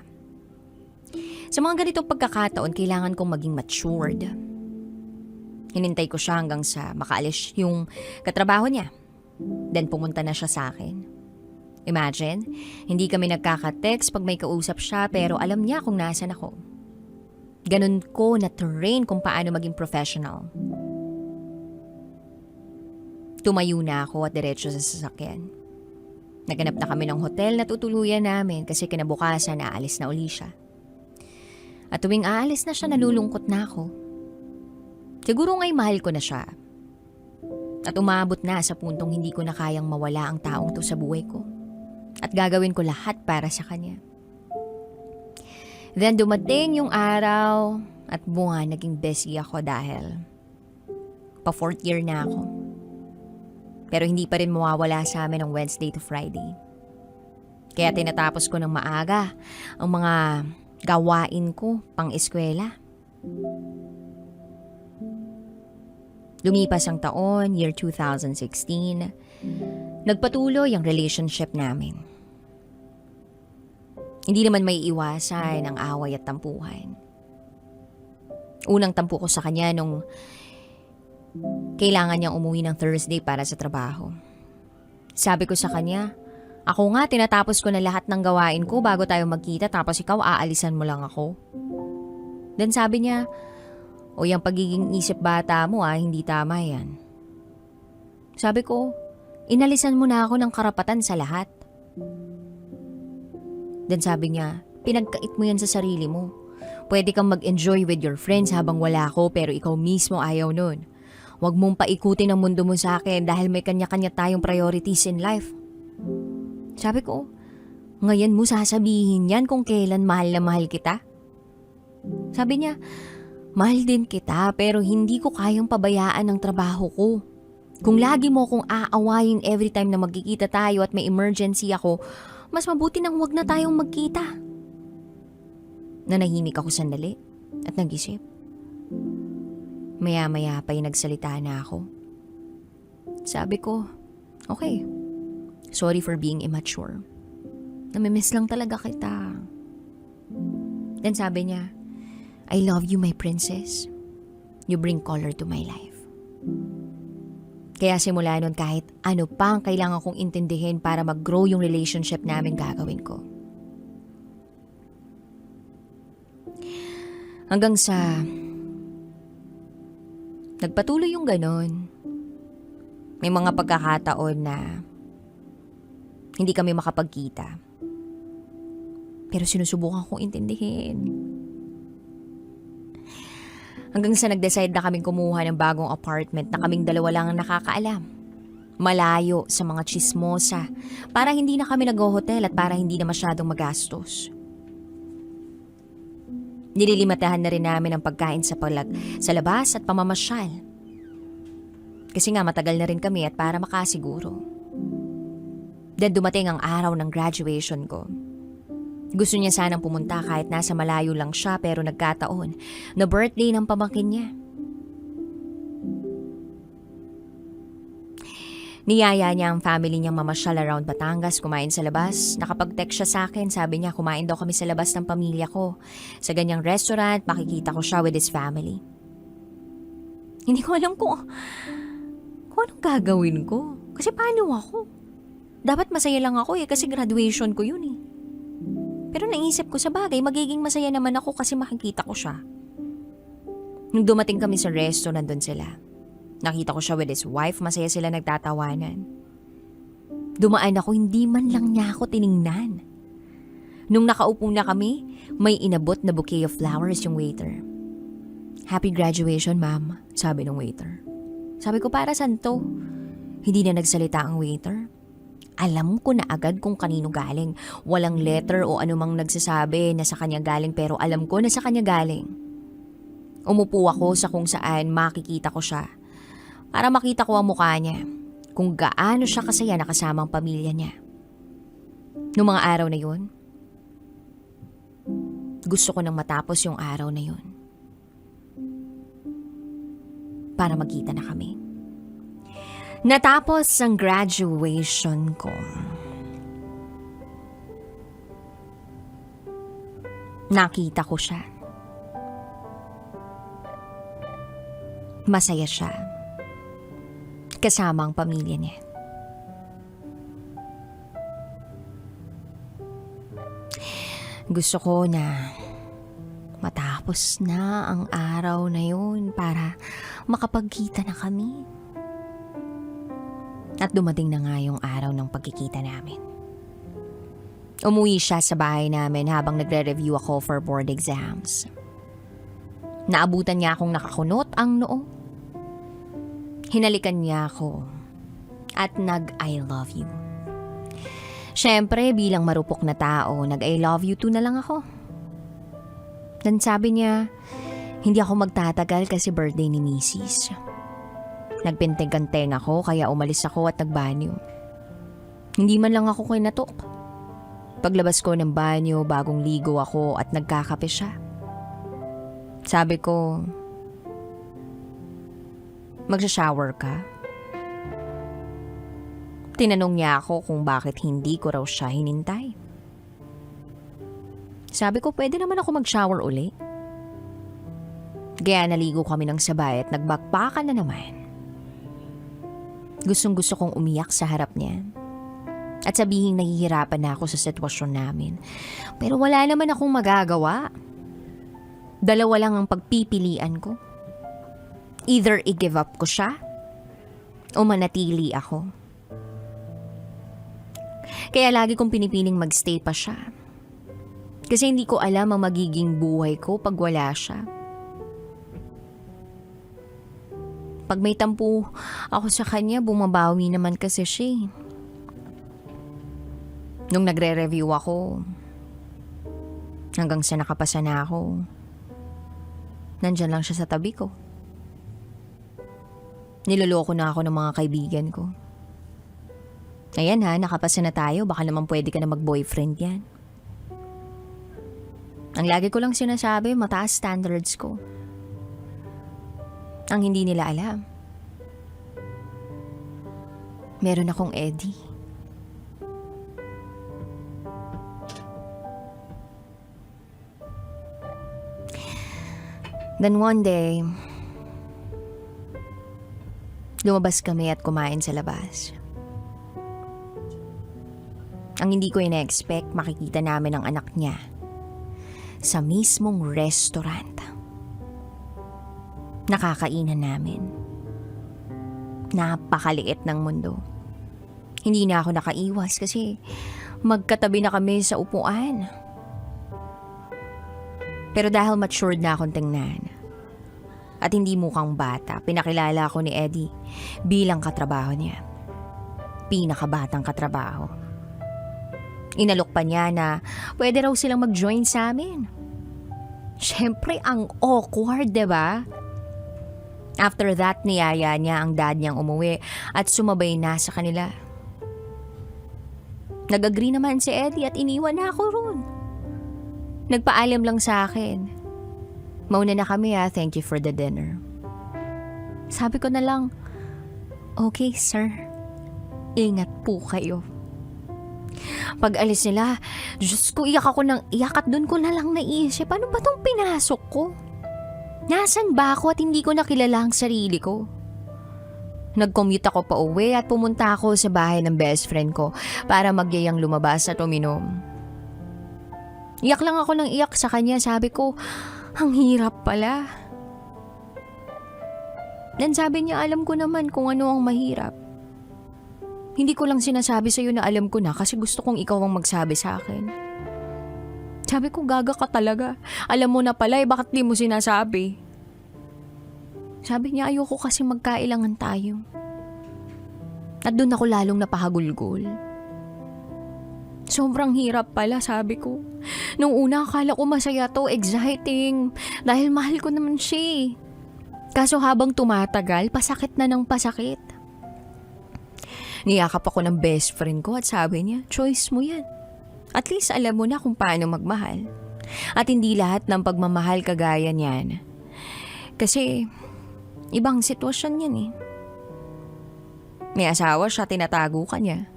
Sa mga ganitong pagkakataon, kailangan kong maging matured. Hinintay ko siya hanggang sa makaalis yung katrabaho niya. Then pumunta na siya sa akin. Imagine, hindi kami nagkaka-text pag may kausap siya pero alam niya kung nasan ako. Ganun ko na-train kung paano maging professional. Tumayo na ako at diretso sa sasakyan. Naganap na kami ng hotel na tutuluyan namin kasi kinabukasan aalis na uli siya. At tuwing aalis na siya, nalulungkot na ako. Siguro nga'y mahal ko na siya. At umabot na sa puntong hindi ko na kayang mawala ang taong to sa buhay ko. At gagawin ko lahat para sa kanya. Then dumating yung araw at bunga naging busy ako dahil pa 4th year na ako. Pero hindi pa rin mawawala sa amin ang Wednesday to Friday. Kaya tinatapos ko ng maaga ang mga gawain ko pang eskwela. Lumipas ang taon, year 2016, nagpatuloy ang relationship namin. Hindi naman may iwasan ang away at tampuhan. Unang tampo ko sa kanya nung kailangan niyang umuwi ng Thursday para sa trabaho. Sabi ko sa kanya, ako nga tinatapos ko na lahat ng gawain ko bago tayo magkita tapos ikaw aalisan mo lang ako. Then sabi niya, o yung pagiging isip bata mo hindi tama yan. Sabi ko, inalisan mo na ako ng karapatan sa lahat. Then sabi niya, pinagkait mo yan sa sarili mo. Pwede kang mag-enjoy with your friends habang wala ako pero ikaw mismo ayaw nun. Huwag mong paikutin ang mundo mo sa akin dahil may kanya-kanya tayong priorities in life. Sabi ko, ngayon mo sasabihin yan kung kailan mahal na mahal kita? Sabi niya, mahal din kita pero hindi ko kayang pabayaan ang trabaho ko. Kung lagi mo akong aawayin every time na magkikita tayo at may emergency ako, mas mabuti nang huwag na tayong magkita. Nanahimik ako sandali at nag-isip. Maya-maya pa'y nagsalita na ako. Sabi ko, okay, sorry for being immature. Namimiss lang talaga kita. Then sabi niya, I love you, my princess. You bring color to my life. Kaya simula nun kahit ano pa ang kailangan kong intindihin para mag-grow yung relationship namin gagawin ko. Hanggang sa nagpatuloy yung ganon. May mga pagkakataon na hindi kami makapagkita. Pero sinusubukan kong intindihin. Hanggang sa nag-decide na kaming kumuha ng bagong apartment na kaming dalawa lang ang nakakaalam. Malayo sa mga chismosa para hindi na kami nag-hotel at para hindi na masyadong magastos. Nililimatahan na rin namin ang pagkain sa labas at pamamasyal. Kasi nga matagal na rin kami at para makasiguro. Then dumating ang araw ng graduation ko. Gusto niya sanang pumunta kahit nasa malayo lang siya pero nagkataon na birthday ng pamangkin niya. Niyaya niya ang family niyang mamasyal around Batangas, kumain sa labas. Nakapag-text siya sa akin, sabi niya kumain daw kami sa labas ng pamilya ko. Sa ganyang restaurant, makikita ko siya with his family. Hindi ko alam kung anong gagawin ko. Kasi paano ako? Dapat masaya lang ako kasi graduation ko yun eh. Pero naisip ko sa bagay, magiging masaya naman ako kasi makikita ko siya. Nung dumating kami sa resto, nandun sila. Nakita ko siya with his wife, masaya sila nagtatawanan. Dumaan ako, hindi man lang niya ako tiningnan. Nung nakaupo na kami, may inabot na bouquet of flowers yung waiter. Happy graduation, ma'am, sabi ng waiter. Sabi ko, para saan to? Hindi na nagsalita ang waiter. Alam ko na agad kung kanino galing. Walang letter o anumang nagsasabi na sa kanya galing pero alam ko na sa kanya galing. Umupo ako sa kung saan makikita ko siya para makita ko ang mukha niya, kung gaano siya kasaya na kasama ang pamilya niya. Noong mga araw na yun, Gusto ko nang matapos yung araw na yun. Para magkita na kami. Natapos ang graduation ko. Nakita ko siya. Masaya siya. Kasama ang pamilya niya. Gusto ko na matapos na ang araw na yun para makapagkita na kami. At dumating na nga yung araw ng pagkikita namin. Umuwi siya sa bahay namin habang nagre-review ako for board exams. Naabutan niya akong nakakunot ang noo. Hinalikan niya ako at nag-I love you. Siyempre, bilang marupok na tao, nag-I love you too na lang ako. Dan sabi niya, hindi ako magtatagal kasi birthday ni Mrs. Nagpintig-kanteng ako kaya umalis ako at nagbanyo. Hindi man lang ako kinatok. Paglabas ko ng banyo, bagong ligo ako at nagkakape siya. Sabi ko, magsha-shower ka? Tinanong niya ako kung bakit hindi ko raw siya hinintay. Sabi ko, pwede naman ako mag-shower uli. Kaya naligo kami ng sabay at nagbakbakan na naman. Gustong-gusto kong umiyak sa harap niya. At sabihin nahihirapan na ako sa sitwasyon namin. Pero wala naman akong magagawa. Dalawa lang ang pagpipilian ko. Either i-give up ko siya o manatili ako. Kaya lagi kong pinipiling magstay pa siya. Kasi hindi ko alam ang magiging buhay ko pag wala siya. Pag may tampo ako sa kanya, bumabawi naman kasi siya. Nung nagre-review ako, hanggang sa nakapasa na ako, nandyan lang siya sa tabi ko. Niloloko na ako ng mga kaibigan ko. Ayan ha, nakapasa na tayo, baka naman pwede ka na mag-boyfriend yan. Ang lagi ko lang sinasabi, mataas standards ko. Ang hindi nila alam, meron akong Eddie. Then one day, lumabas kami at kumain sa labas. Ang hindi ko ina-expect, makikita namin ang anak niya sa mismong restaurant. Nakakainan namin. Napakaliit ng mundo. Hindi na ako nakaiwas kasi magkatabi na kami sa upuan. Pero dahil matured na akong tingnan at hindi mukhang bata, pinakilala ako ni Eddie bilang katrabaho niya. Pinakabatang katrabaho. Inalok pa niya na pwede raw silang mag-join sa amin. Siyempre, ang awkward, diba? After that, niyaya niya ang dad niyang umuwi at sumabay na sa kanila. Nag-agree naman si Eddie at iniwan na ako roon. Nagpaalam lang sa akin. Mauna na kami thank you for the dinner. Sabi ko na lang, okay sir, ingat po kayo. Pag alis nila, Diyos ko, iyak ako ng iyak at doon ko na lang naisip, ano ba tong pinasok ko? Nasaan ba ako at hindi ko nakilala ang sarili ko? Nag-commute ako pa uwi at pumunta ako sa bahay ng best friend ko para magyayang lumabas at uminom. Iyak lang ako ng iyak sa kanya. Sabi ko, ang hirap pala. Then sabi niya, alam ko naman kung ano ang mahirap. Hindi ko lang sinasabi sa'yo na alam ko na kasi gusto kong ikaw ang magsabi sa akin. Sabi ko, gaga ka talaga. Alam mo na pala bakit di mo sinasabi? Sabi niya, ayoko kasi magkailangan tayo. At doon ako lalong napahagulgol. Sobrang hirap pala, sabi ko. Nung una, akala ko masaya to, exciting. Dahil mahal ko naman siya. Kaso habang tumatagal, pasakit na ng pasakit. Niyakap ako ng best friend ko at sabi niya, choice mo yan. At least alam mo na kung paano magmahal. At hindi lahat ng pagmamahal kagaya niyan. Kasi, ibang sitwasyon yan eh. May asawa siya, tinatago ka niya.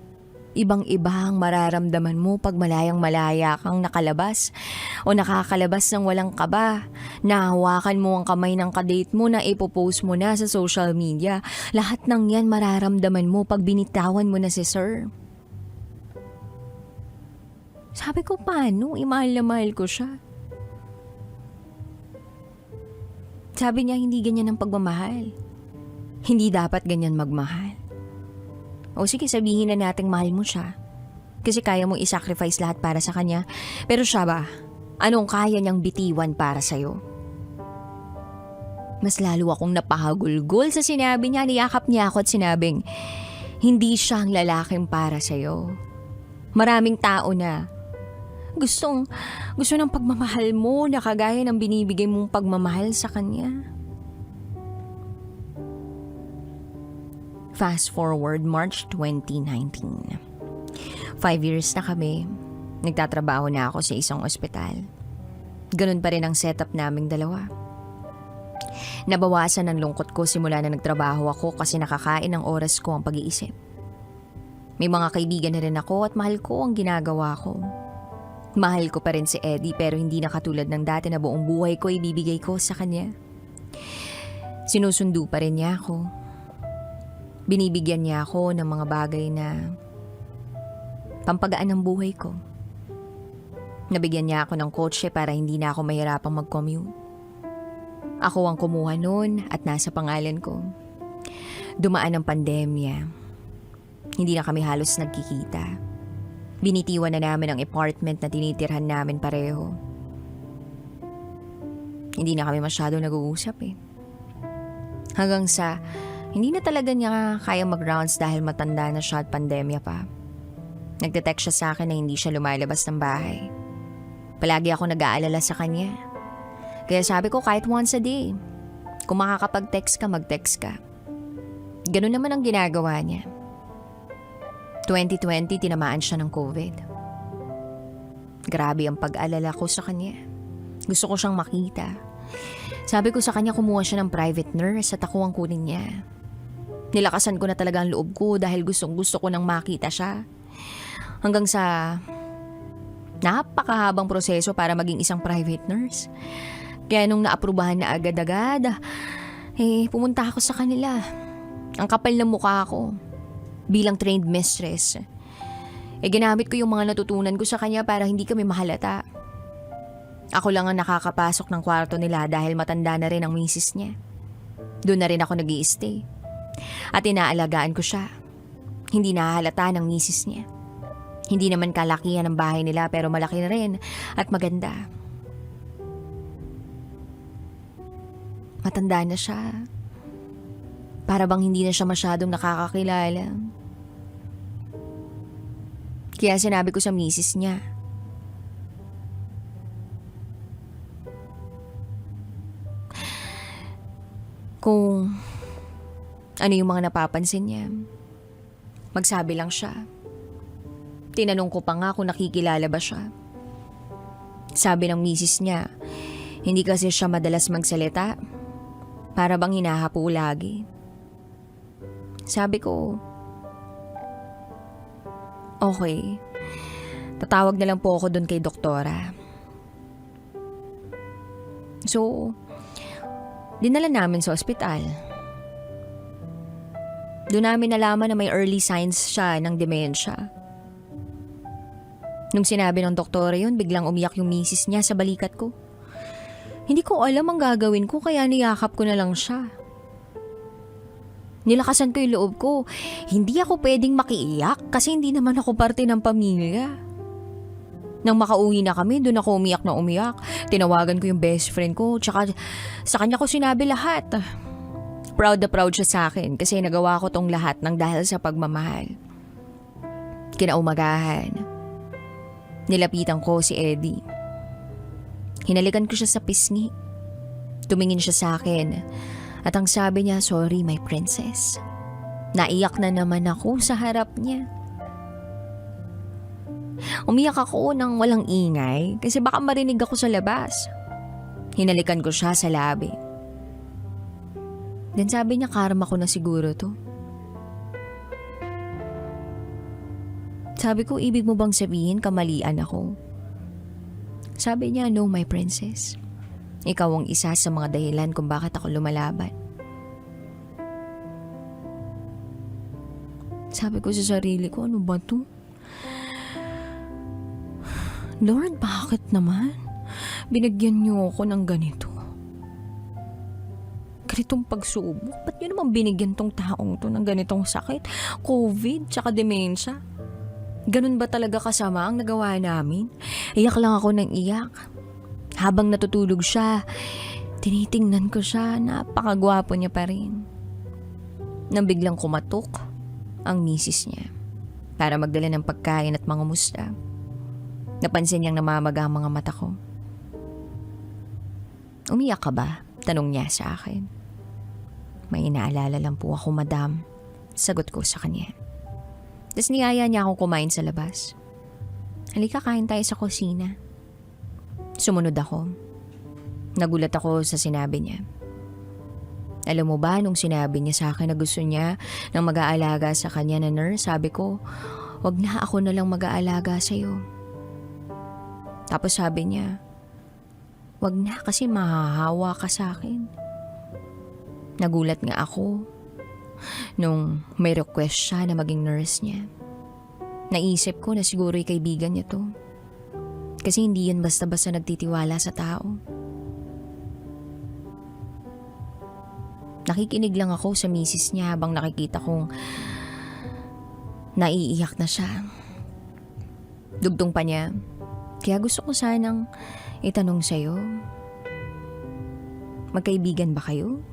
Ibang-iba ang mararamdaman mo pag malayang-malaya kang nakalabas o nakakalabas ng walang kaba. Nahawakan mo ang kamay ng kadate mo na ipopost mo na sa social media. Lahat ng yan mararamdaman mo pag binitawan mo na si Sir. Sabi ko, paano? Imahal na mahal ko siya. Sabi niya, hindi ganyan ang pagmamahal. Hindi dapat ganyan magmahal. O sige, sabihin na nating mahal mo siya. Kasi kaya mong isacrifice lahat para sa kanya. Pero siya ba? Anong kaya niyang bitiwan para sa'yo? Mas lalo akong napahagulgol sa sinabi niya. Niyakap niya ako at sinabing, hindi siya ang lalaking para sa'yo. Maraming tao na gusto ng pagmamahal mo na kagaya ng binibigay mong pagmamahal sa kanya. Fast forward March 2019. 5 years na kami. Nagtatrabaho na ako sa isang ospital. Ganun pa rin ang setup naming dalawa. Nabawasan ang lungkot ko simula na nagtrabaho ako kasi nakakain ng oras ko ang pag-iisip. May mga kaibigan na rin ako at mahal ko ang ginagawa ko. Mahal ko pa rin si Eddie pero hindi na katulad ng dati na buong buhay ko ibibigay ko sa kanya. Sinusundo pa rin niya ako. Binibigyan niya ako ng mga bagay na pampagaan ng buhay ko. Nabigyan niya ako ng kotse para hindi na ako mahirapang mag-commute. Ako ang kumuha noon at nasa pangalan ko. Dumaan ang pandemya. Hindi na kami halos nagkikita. Binitiwan na namin ang apartment na tinitirhan namin pareho. Hindi na kami masyado nag-uusap eh. Hanggang sa hindi na talaga niya kaya mag-rounds dahil matanda na siya at pandemya pa. Nagte-text siya sa akin na hindi siya lumalabas ng bahay. Palagi ako nag-aalala sa kanya. Kaya sabi ko kahit once a day, kung makakapag-text ka, mag-text ka. Ganun naman ang ginagawa niya. 2020, tinamaan siya ng COVID. Grabe ang pag-alala ko sa kanya. Gusto ko siyang makita. Sabi ko sa kanya kumuha siya ng private nurse at ako ang kunin niya. Nilakasan ko na talaga ang loob ko dahil gusto ko nang makita siya. Hanggang sa napakahabang proseso para maging isang private nurse. Kaya nung naaprubahan na agad-agad, pumunta ako sa kanila. Ang kapal ng mukha ko. Bilang trained mistress. Ginamit ko yung mga natutunan ko sa kanya para hindi kami mahalata. Ako lang ang nakakapasok ng kwarto nila dahil matanda na rin ang misis niya. Doon na rin ako nag-i-stay. At inaalagaan ko siya. Hindi nahalata ng misis niya. Hindi naman kalakihan ang bahay nila pero malaki na rin at maganda. Matanda na siya. Para bang hindi na siya masyadong nakakakilala. Kaya sinabi ko sa misis niya, kung ano yung mga napapansin niya, magsabi lang siya. Tinanong ko pa nga kung nakikilala ba siya. Sabi ng misis niya, hindi kasi siya madalas magsalita. Para bang hinahapo lagi. Sabi ko, okay. Tatawag na lang po ako doon kay doktora. So, dinala namin sa ospital. Doon namin nalaman na may early signs siya ng dementia. Nung sinabi ng doktora yun, biglang umiyak yung misis niya sa balikat ko. Hindi ko alam ang gagawin ko kaya niyakap ko na lang siya. Nilakasan ko yung loob ko. Hindi ako pwedeng makiiyak kasi hindi naman ako parte ng pamilya. Nang makauwi na kami, doon ako umiyak na umiyak. Tinawagan ko yung best friend ko, tsaka sa kanya ko sinabi lahat. Proud na proud siya sa akin kasi nagawa ko tong lahat ng dahil sa pagmamahal. Kinaumagahan, nilapitan ko si Eddie. Hinalikan ko siya sa pisngi. Tumingin siya sa akin at ang sabi niya, sorry my princess. Naiyak na naman ako sa harap niya. Umiyak ako nang walang ingay kasi baka marinig ako sa labas. Hinalikan ko siya sa labi. Then sabi niya karma ko na siguro to. Sabi ko, ibig mo bang sabihin kamalian ako? Sabi niya, no my princess. Ikaw ang isa sa mga dahilan kung bakit ako lumalaban. Sabi ko sa sarili ko, ano ba to? Lord, bakit naman? Binigyan niyo ako ng ganito. Ganitong pagsubok. Ba't niyo naman binigyan tong taong to ng ganitong sakit? COVID, tsaka demensya. Ganun ba talaga kasama ang nagawa namin? Iyak lang ako ng iyak. Habang natutulog siya, tinitingnan ko siya, napakagwapo niya pa rin. Nang biglang kumatok ang misis niya para magdala ng pagkain at mga musta. Napansin niyang namamaga ang mga mata ko. Umiyak ka ba? Tanong niya sa akin. May inaalala lang po ako, madam. Sagot ko sa kanya. Tapos niyaya niya akong kumain sa labas. Halika, kain tayo sa kusina. Sumunod ako. Nagulat ako sa sinabi niya. Alam mo ba, nung sinabi niya sa akin na gusto niya ng mag-aalaga sa kanya na nurse, sabi ko, wag na, ako na lang mag-aalaga sa'yo. Tapos sabi niya, wag na kasi mahahawa ka sa akin. Nagulat nga ako nung may request siya na maging nurse niya. Naisip ko na siguro'y kaibigan niya to. Kasi hindi yan basta-basta nagtitiwala sa tao. Nakikinig lang ako sa misis niya habang nakikita kong naiiyak na siya. Dugtong pa niya, kaya gusto ko sanang itanong sa'yo, magkaibigan ba kayo?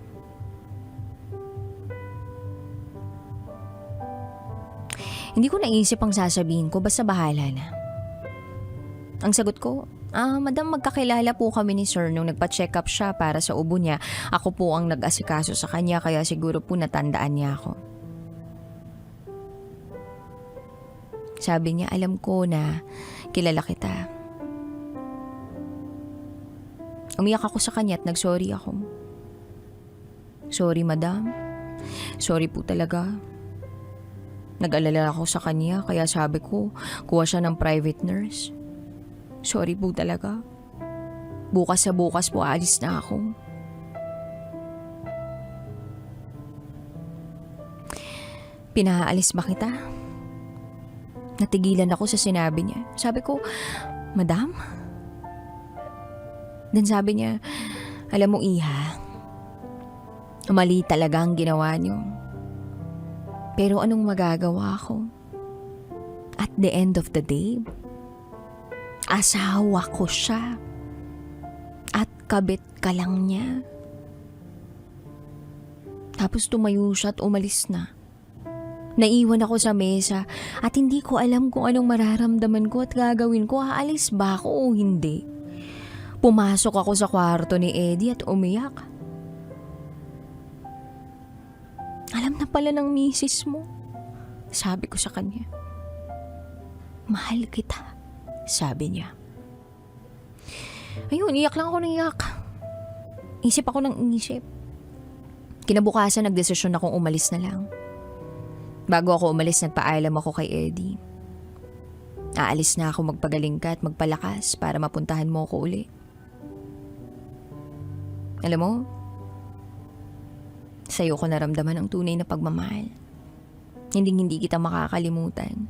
Hindi ko naisip ang sasabihin ko, basta bahala na. Ang sagot ko, madam, magkakilala po kami ni sir nung nagpa-check up siya para sa ubo niya. Ako po ang nag-asikaso sa kanya kaya siguro po natandaan niya ako. Sabi niya, alam ko na kilala kita. Umiyak ako sa kanya at nagsorry ako. Sorry, madam. Sorry po talaga. Nag-alala ako sa kanya kaya sabi ko, kuha siya ng private nurse. Sorry po talaga. Bukas sa bukas po aalis na ako. Pinaalis ba kita? Natigilan ako sa sinabi niya. Sabi ko, madam? Then sabi niya, alam mo iha, mali talaga ang ginawa niyo. Pero anong magagawa ko? At the end of the day, asawa ko siya. At kabit ka lang niya. Tapos tumayo siya at umalis na. Naiwan ako sa mesa at hindi ko alam kung anong mararamdaman ko at gagawin ko. Aalis ba ako o hindi? Pumasok ako sa kwarto ni Eddie at umiyak. Alam na pala ng misis mo. Sabi ko sa kanya. Mahal kita. Sabi niya. Ayun, iyak lang ako ng iyak. Isip ako ng isip. Kinabukasan nagdesisyon akong umalis na lang. Bago ako umalis, nagpaalam ako kay Eddie. Aalis na ako, magpagaling ka at magpalakas para mapuntahan mo ako uli. Alam mo, sa'yo ko naramdaman ang tunay na pagmamahal. Hindi kita makakalimutan.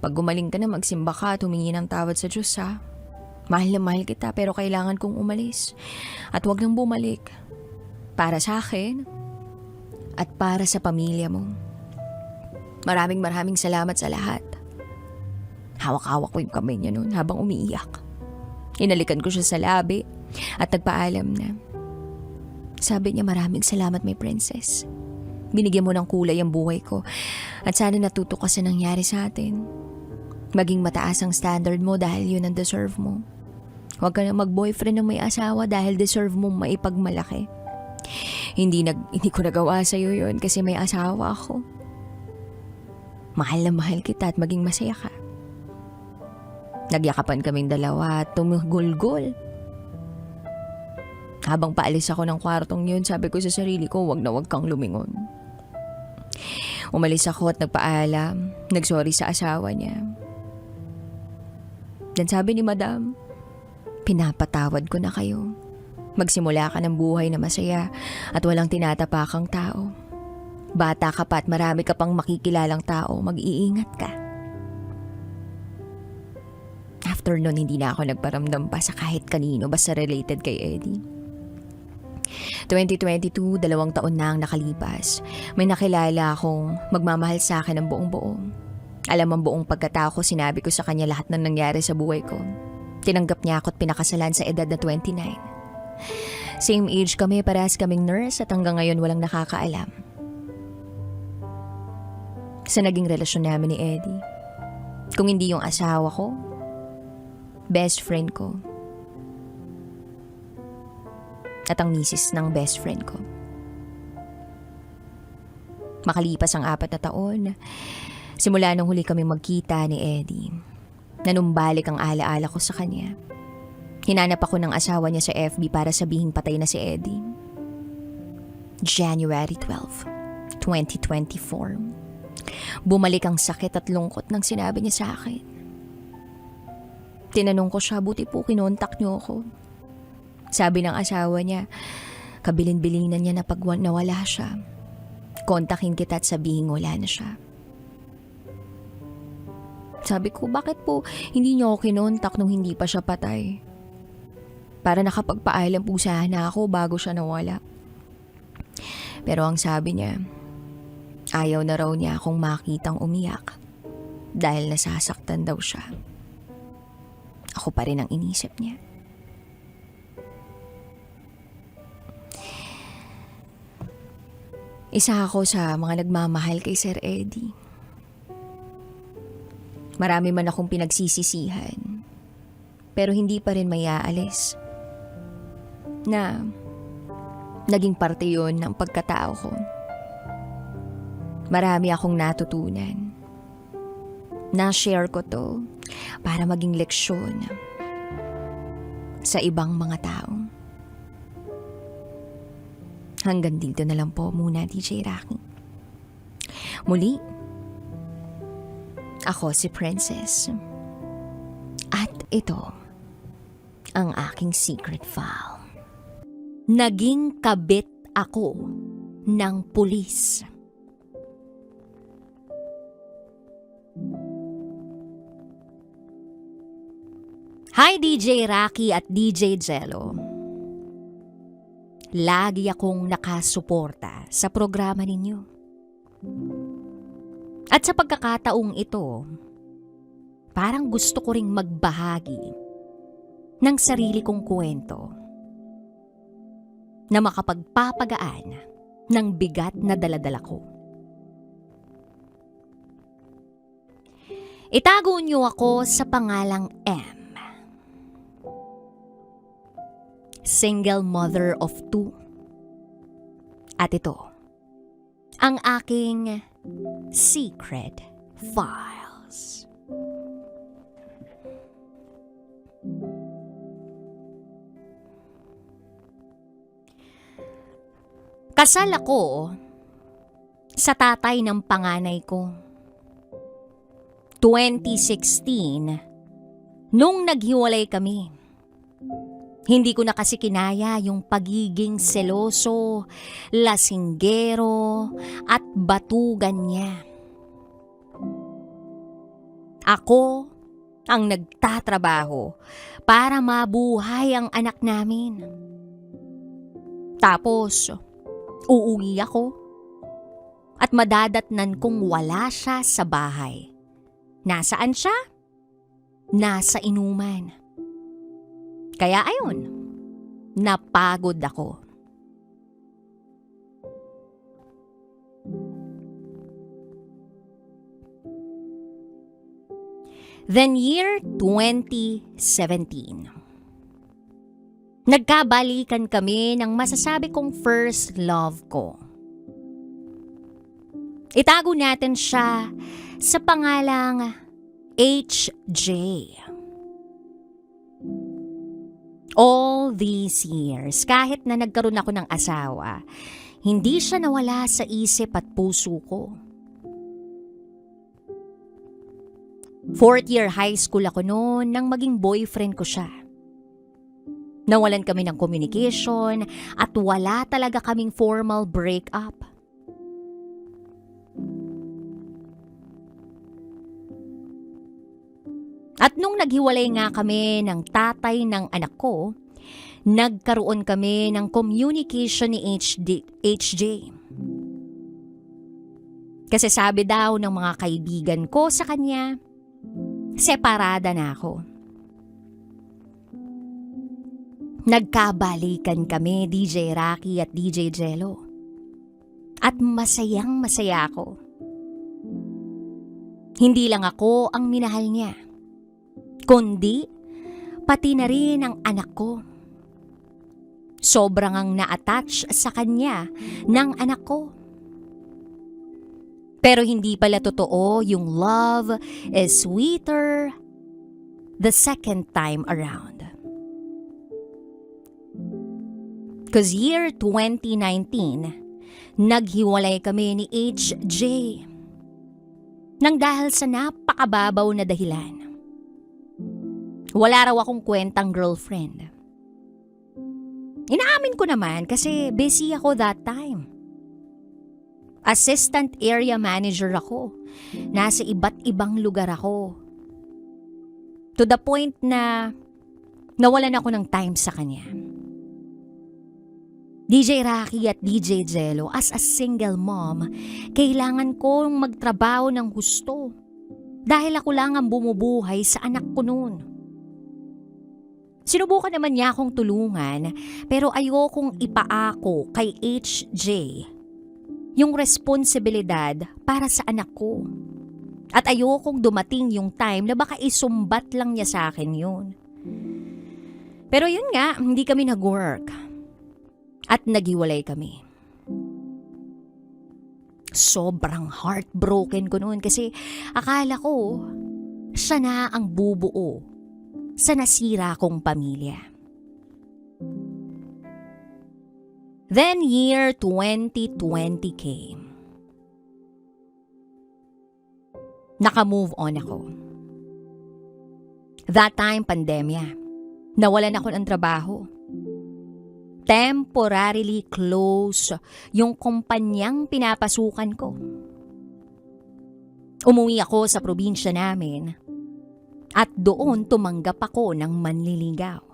Pag gumaling ka na, magsimba ka at humingi ng tawad sa Diyos, ha? Mahal na mahal kita pero kailangan kong umalis. At huwag nang bumalik. Para sa akin at para sa pamilya mo. Maraming salamat sa lahat. Hawak-hawak ko yung kamay niya noon habang umiiyak. Inalikan ko siya sa labi at nagpaalam na. Sabi niya, maraming salamat, my princess. Binigyan mo ng kulay ang buhay ko at sana natuto ka sa nangyari sa atin. Maging mataas ang standard mo dahil yun ang deserve mo. Huwag ka na mag-boyfriend ng may asawa dahil deserve mo maipagmalaki. Hindi ko nagawa sa'yo yun kasi may asawa ako. Mahal na mahal kita at maging masaya ka. Nagyakapan kaming dalawa at tumugulgol. Habang paalis ako ng kwartong yun, sabi ko sa sarili ko, wag na wag kang lumingon. Umalis ako at nagpaalam, nagsorry sa asawa niya. Dan sabi ni Madam, pinapatawad ko na kayo. Magsimula ka ng buhay na masaya at walang tinatapakang tao. Bata ka pa at marami ka pang makikilalang tao, mag-iingat ka. After nun, hindi na ako nagparamdam pa sa kahit kanino basta related kay Eddie. 2022, 2 taon na ang nakalipas. May nakilala akong magmamahal sa akin ng buong-buo. Alam ang buong pagkatao ko, sinabi ko sa kanya lahat ng nangyari sa buhay ko. Tinanggap niya ako at pinakasalan sa edad na 29. Same age kami, parehas kaming nurse at hanggang ngayon walang nakakaalam sa naging relasyon namin ni Eddie. Kung hindi yung asawa ko, best friend ko, at ang misis ng best friend ko. Makalipas ang 4 na taon, simula nung huli kami magkita ni Eddie, nanumbalik ang alaala ko sa kanya. Hinanap ako ng asawa niya sa FB para sabihing patay na si Eddie. January 12, 2024. Bumalik ang sakit at lungkot ng sinabi niya sa akin. Tinanong ko siya, buti po kinontak niyo ako. Sabi ng asawa niya, kabilin-bilinan niya na pag nawala siya. Kontakin kita at sabihin wala na siya. Sabi ko, bakit po hindi niyo ako kinontak nung hindi pa siya patay? Para nakapagpaalam po sana ako bago siya nawala. Pero ang sabi niya, ayaw na raw niya akong makitang umiyak dahil nasasaktan daw siya. Ako pa rin ang inisip niya. Isa ako sa mga nagmamahal kay Sir Eddie. Marami man akong pinagsisisihan, pero hindi pa rin mayaalis na naging parte yun ng pagkatao ko. Marami akong natutunan. Na-share ko to para maging leksyon sa ibang mga tao. Hanggang dito na lang po muna, DJ Rocky. Muli, ako si Princess. At ito ang aking secret file. Naging kabit ako ng pulis. Hi DJ Rocky at DJ Jello. Lagi akong nakasuporta sa programa ninyo. At sa pagkakataong ito, parang gusto ko ring magbahagi ng sarili kong kwento na makapagpapagaan ng bigat na daladala ko. Itago niyo ako sa pangalang M. Single mother of 2. At ito, ang aking secret files. Kasal ako sa tatay ng panganay ko. 2016, nung naghiwalay kami. Hindi ko na kasi kinaya yung pagiging seloso, lasinggero, at batugan niya. Ako ang nagtatrabaho para mabuhay ang anak namin. Tapos, uuwi ako at madadatnan kong wala siya sa bahay. Nasaan siya? Nasa inuman. Kaya ayun, napagod ako. Then year 2017. Nagkabalikan kami ng masasabi kong first love ko. Itago natin siya sa pangalang HJ. All these years, kahit na nagkaroon ako ng asawa, hindi siya nawala sa isip at puso ko. 4th year high school ako noon nang maging boyfriend ko siya. Nawalan kami ng communication at wala talaga kaming formal breakup. At nung naghiwalay nga kami ng tatay ng anak ko, nagkaroon kami ng communication ni HJ. Kasi sabi daw ng mga kaibigan ko sa kanya, separada na ako. Nagkabalikan kami, DJ Rocky at DJ Jello. At masayang masaya ako. Hindi lang ako ang minahal niya, kundi pati na rin ang anak ko. Sobrang ang na-attach sa kanya ng anak ko. Pero hindi pala totoo yung love is sweeter the second time around. 'Cause year 2019, naghiwalay kami ni HJ. Nang dahil sa napakababaw na dahilan. Wala raw akong kwentang girlfriend. Inaamin ko naman kasi busy ako that time. Assistant area manager ako. Nasa iba't ibang lugar ako. To the point na nawalan ako ng time sa kanya. DJ Rocky at DJ Jello, as a single mom, kailangan kong magtrabaho ng gusto. Dahil ako lang ang bumubuhay sa anak ko noon. Sinubukan naman niya akong tulungan, pero ayokong ipaako kay HJ yung responsibilidad para sa anak ko. At ayokong dumating yung time na baka isumbat lang niya sa akin yun. Pero yun nga, hindi kami nag-work. At naghiwalay kami. Sobrang heartbroken ko noon kasi akala ko siya na ang bubuo sa nasira kong pamilya. Then year 2020 came. Naka-move on ako. That time, pandemya. Nawalan ako ng trabaho. Temporarily close yung kumpanyang pinapasukan ko. Umuwi ako sa probinsya namin at doon tumanggap ako ng manliligaw.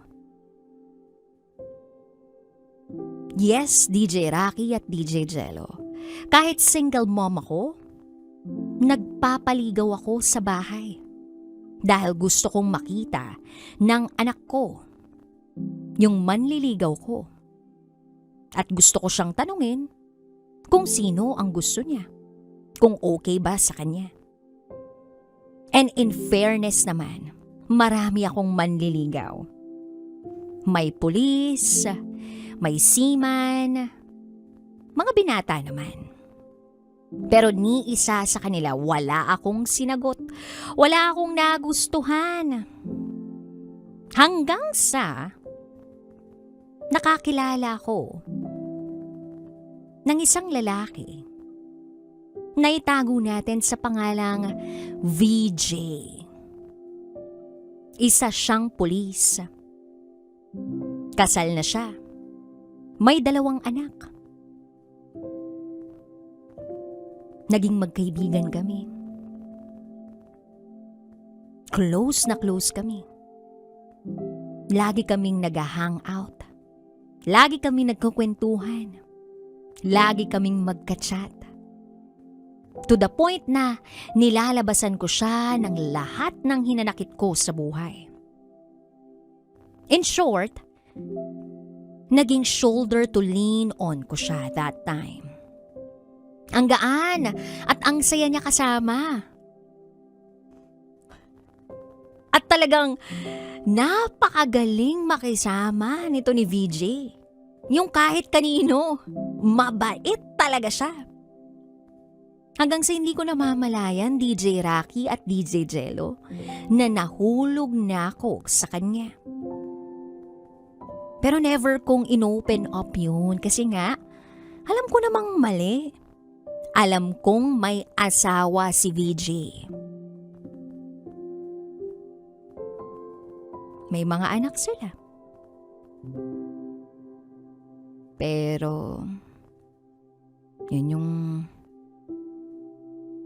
Yes, DJ Rocky at DJ Jello. Kahit single mom ako, nagpapaligaw ako sa bahay. Dahil gusto kong makita ng anak ko, yung manliligaw ko. At gusto ko siyang tanungin kung sino ang gusto niya, kung okay ba sa kanya. And in fairness naman, marami akong manliligaw. May pulis, may seaman, mga binata naman. Pero ni isa sa kanila wala akong sinagot, wala akong nagustuhan. Hanggang sa nakakilala ko ng isang lalaki na itago natin sa pangalang VJ. Isa siyang pulis. Kasal na siya. May 2 anak. Naging magkaibigan kami. Close na close kami. Lagi kaming nag-hangout. Lagi kaming nagkukwentuhan. Lagi kaming magka-chat. To the point na nilalabasan ko siya ng lahat ng hinanakit ko sa buhay. In short, naging shoulder to lean on ko siya that time. Ang gaan at ang saya niya kasama. At talagang napakagaling makisama nito ni VJ. Yung kahit kanino, mabait talaga siya. Hanggang sa hindi ko namamalayan, DJ Rocky at DJ Jello, na nahulog na ako sa kanya. Pero never kong inopen up yun kasi nga, alam ko namang mali. Alam kong may asawa si VJ. May mga anak sila. Pero, yun yung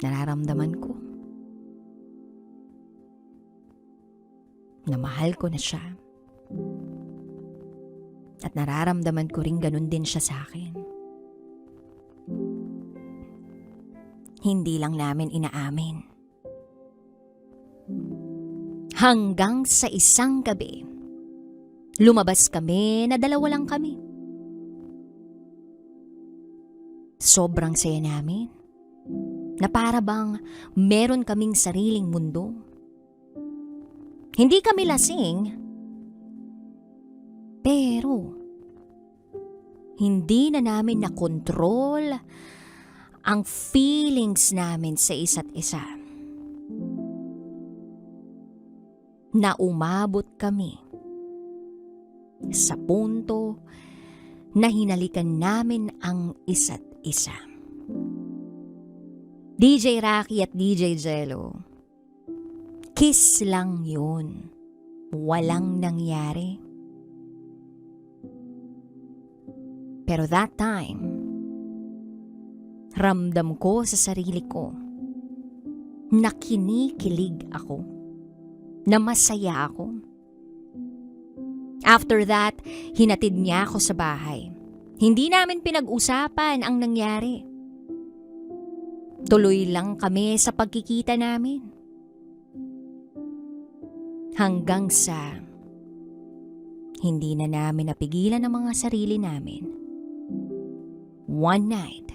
nararamdaman ko. Na mahal ko na siya. At nararamdaman ko rin ganun din siya sa akin. Hindi lang namin inaamin. Hanggang sa isang gabi, lumabas kami na dalawa lang kami. Sobrang saya namin na para bang meron kaming sariling mundo. Hindi kami lasing, pero hindi na namin nakontrol ang feelings namin sa isa't isa. Na umabot kami sa punto na hinalikan namin ang isa't isa. DJ Rocky at DJ Jello, kiss lang yun. Walang nangyari. Pero that time, ramdam ko sa sarili ko na kinikilig ako, na masaya ako. After that, hinatid niya ako sa bahay. Hindi namin pinag-usapan ang nangyari. Tuloy lang kami sa pagkikita namin. Hanggang sa hindi na namin napigilan ang mga sarili namin. One night,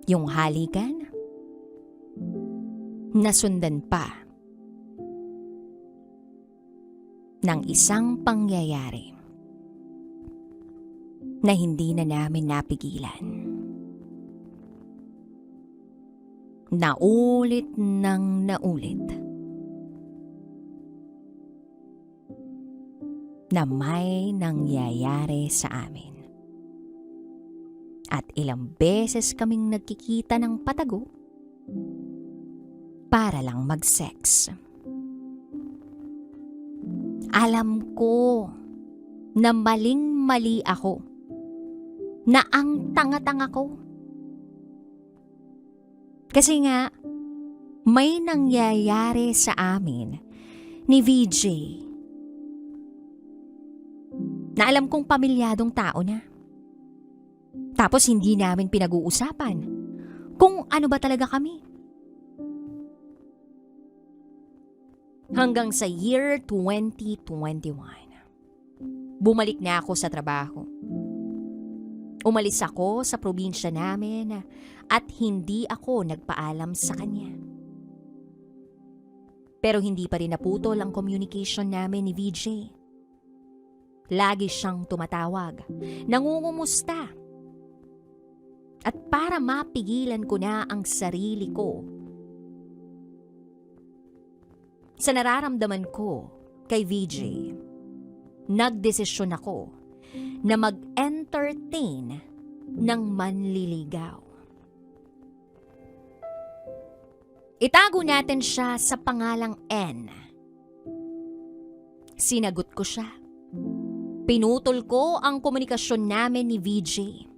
yung halikan, nasundan pa ng isang pangyayari na hindi na namin napigilan. Naulit ng naulit na may nangyayari sa amin. At ilang beses kaming nagkikita ng patago para lang mag-sex. Alam ko na maling-mali ako, na ang tanga-tanga ko. Kasi nga, may nangyayari sa amin ni VJ na alam kong pamilyadong tao na. Tapos hindi namin pinag-uusapan kung ano ba talaga kami. Hanggang sa year 2021, bumalik na ako sa trabaho. Umalis ako sa probinsya namin at hindi ako nagpaalam sa kanya. Pero hindi pa rin naputol ang communication namin ni VJ. Lagi siyang tumatawag, nangungumusta. At para mapigilan ko na ang sarili ko sa nararamdaman ko kay VJ, nagdesisyon ako na mag-entertain ng manliligaw. Itago natin siya sa pangalang N. Sinagot ko siya. Pinutol ko ang komunikasyon namin ni VJ.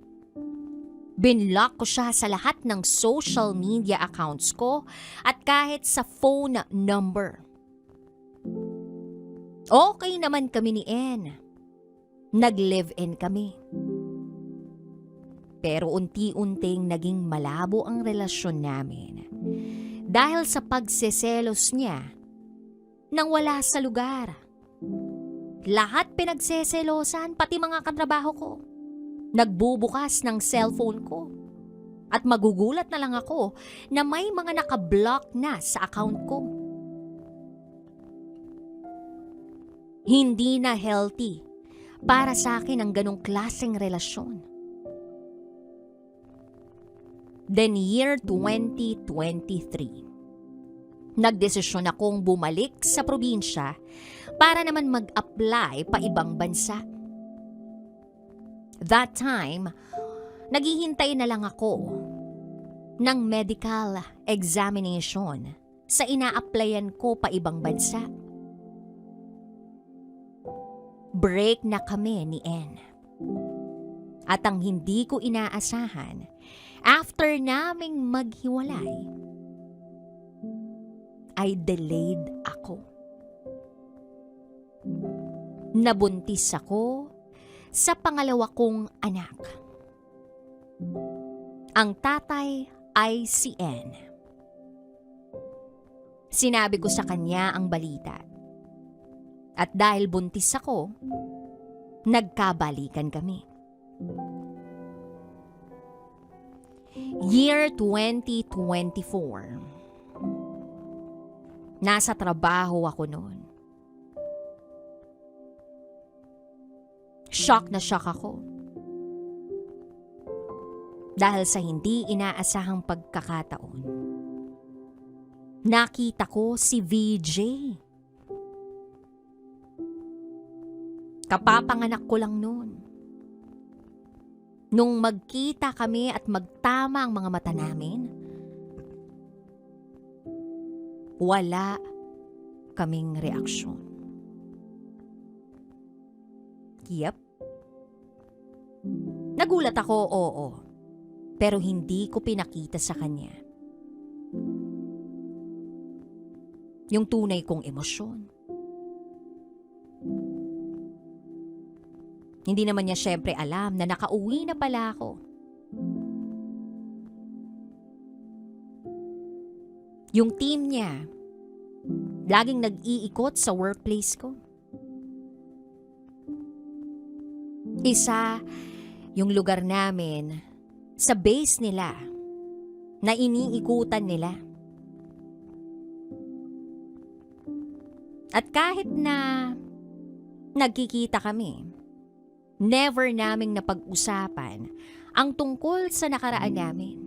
Binlock ko siya sa lahat ng social media accounts ko at kahit sa phone number. Okay naman kami ni N. Nag-live-in kami. Pero unti-unting naging malabo ang relasyon namin dahil sa pagseselos niya nang wala sa lugar. Lahat pinagseselosan, pati mga katrabaho ko. Nagbubukas ng cellphone ko. At magugulat na lang ako na may mga nakablock na sa account ko. Hindi na healthy para sa akin ang ganong klaseng relasyon. Then year 2023, Nagdesisyon akong bumalik sa probinsya para naman mag-apply pa ibang bansa. That time, naghihintay na lang ako ng medical examination sa ina-applyan ko pa ibang bansa. Break na kami ni N. At ang hindi ko inaasahan, after naming maghiwalay, ay delayed ako. Nabuntis ako sa pangalawa kong anak. Ang tatay ay si N. Sinabi ko sa kanya ang balita. At dahil buntis ako, nagkabalikan kami. Year 2024. Nasa trabaho ako noon. Shock na shock ako. Dahil sa hindi inaasahang pagkakataon, nakita ko si VJ. Kapapanganak ko lang noon. Nung magkita kami at magtama ang mga mata namin, wala kaming reaksyon. Yep. Nagulat ako, oo. Pero hindi ko pinakita sa kanya yung tunay kong emosyon. Hindi naman niya syempre alam na nakauwi na pala ako. Yung team niya, laging nag-iikot sa workplace ko. Isa, yung lugar namin, sa base nila, na iniikutan nila. At kahit na nagkikita kami, never naming napag-usapan ang tungkol sa nakaraan namin.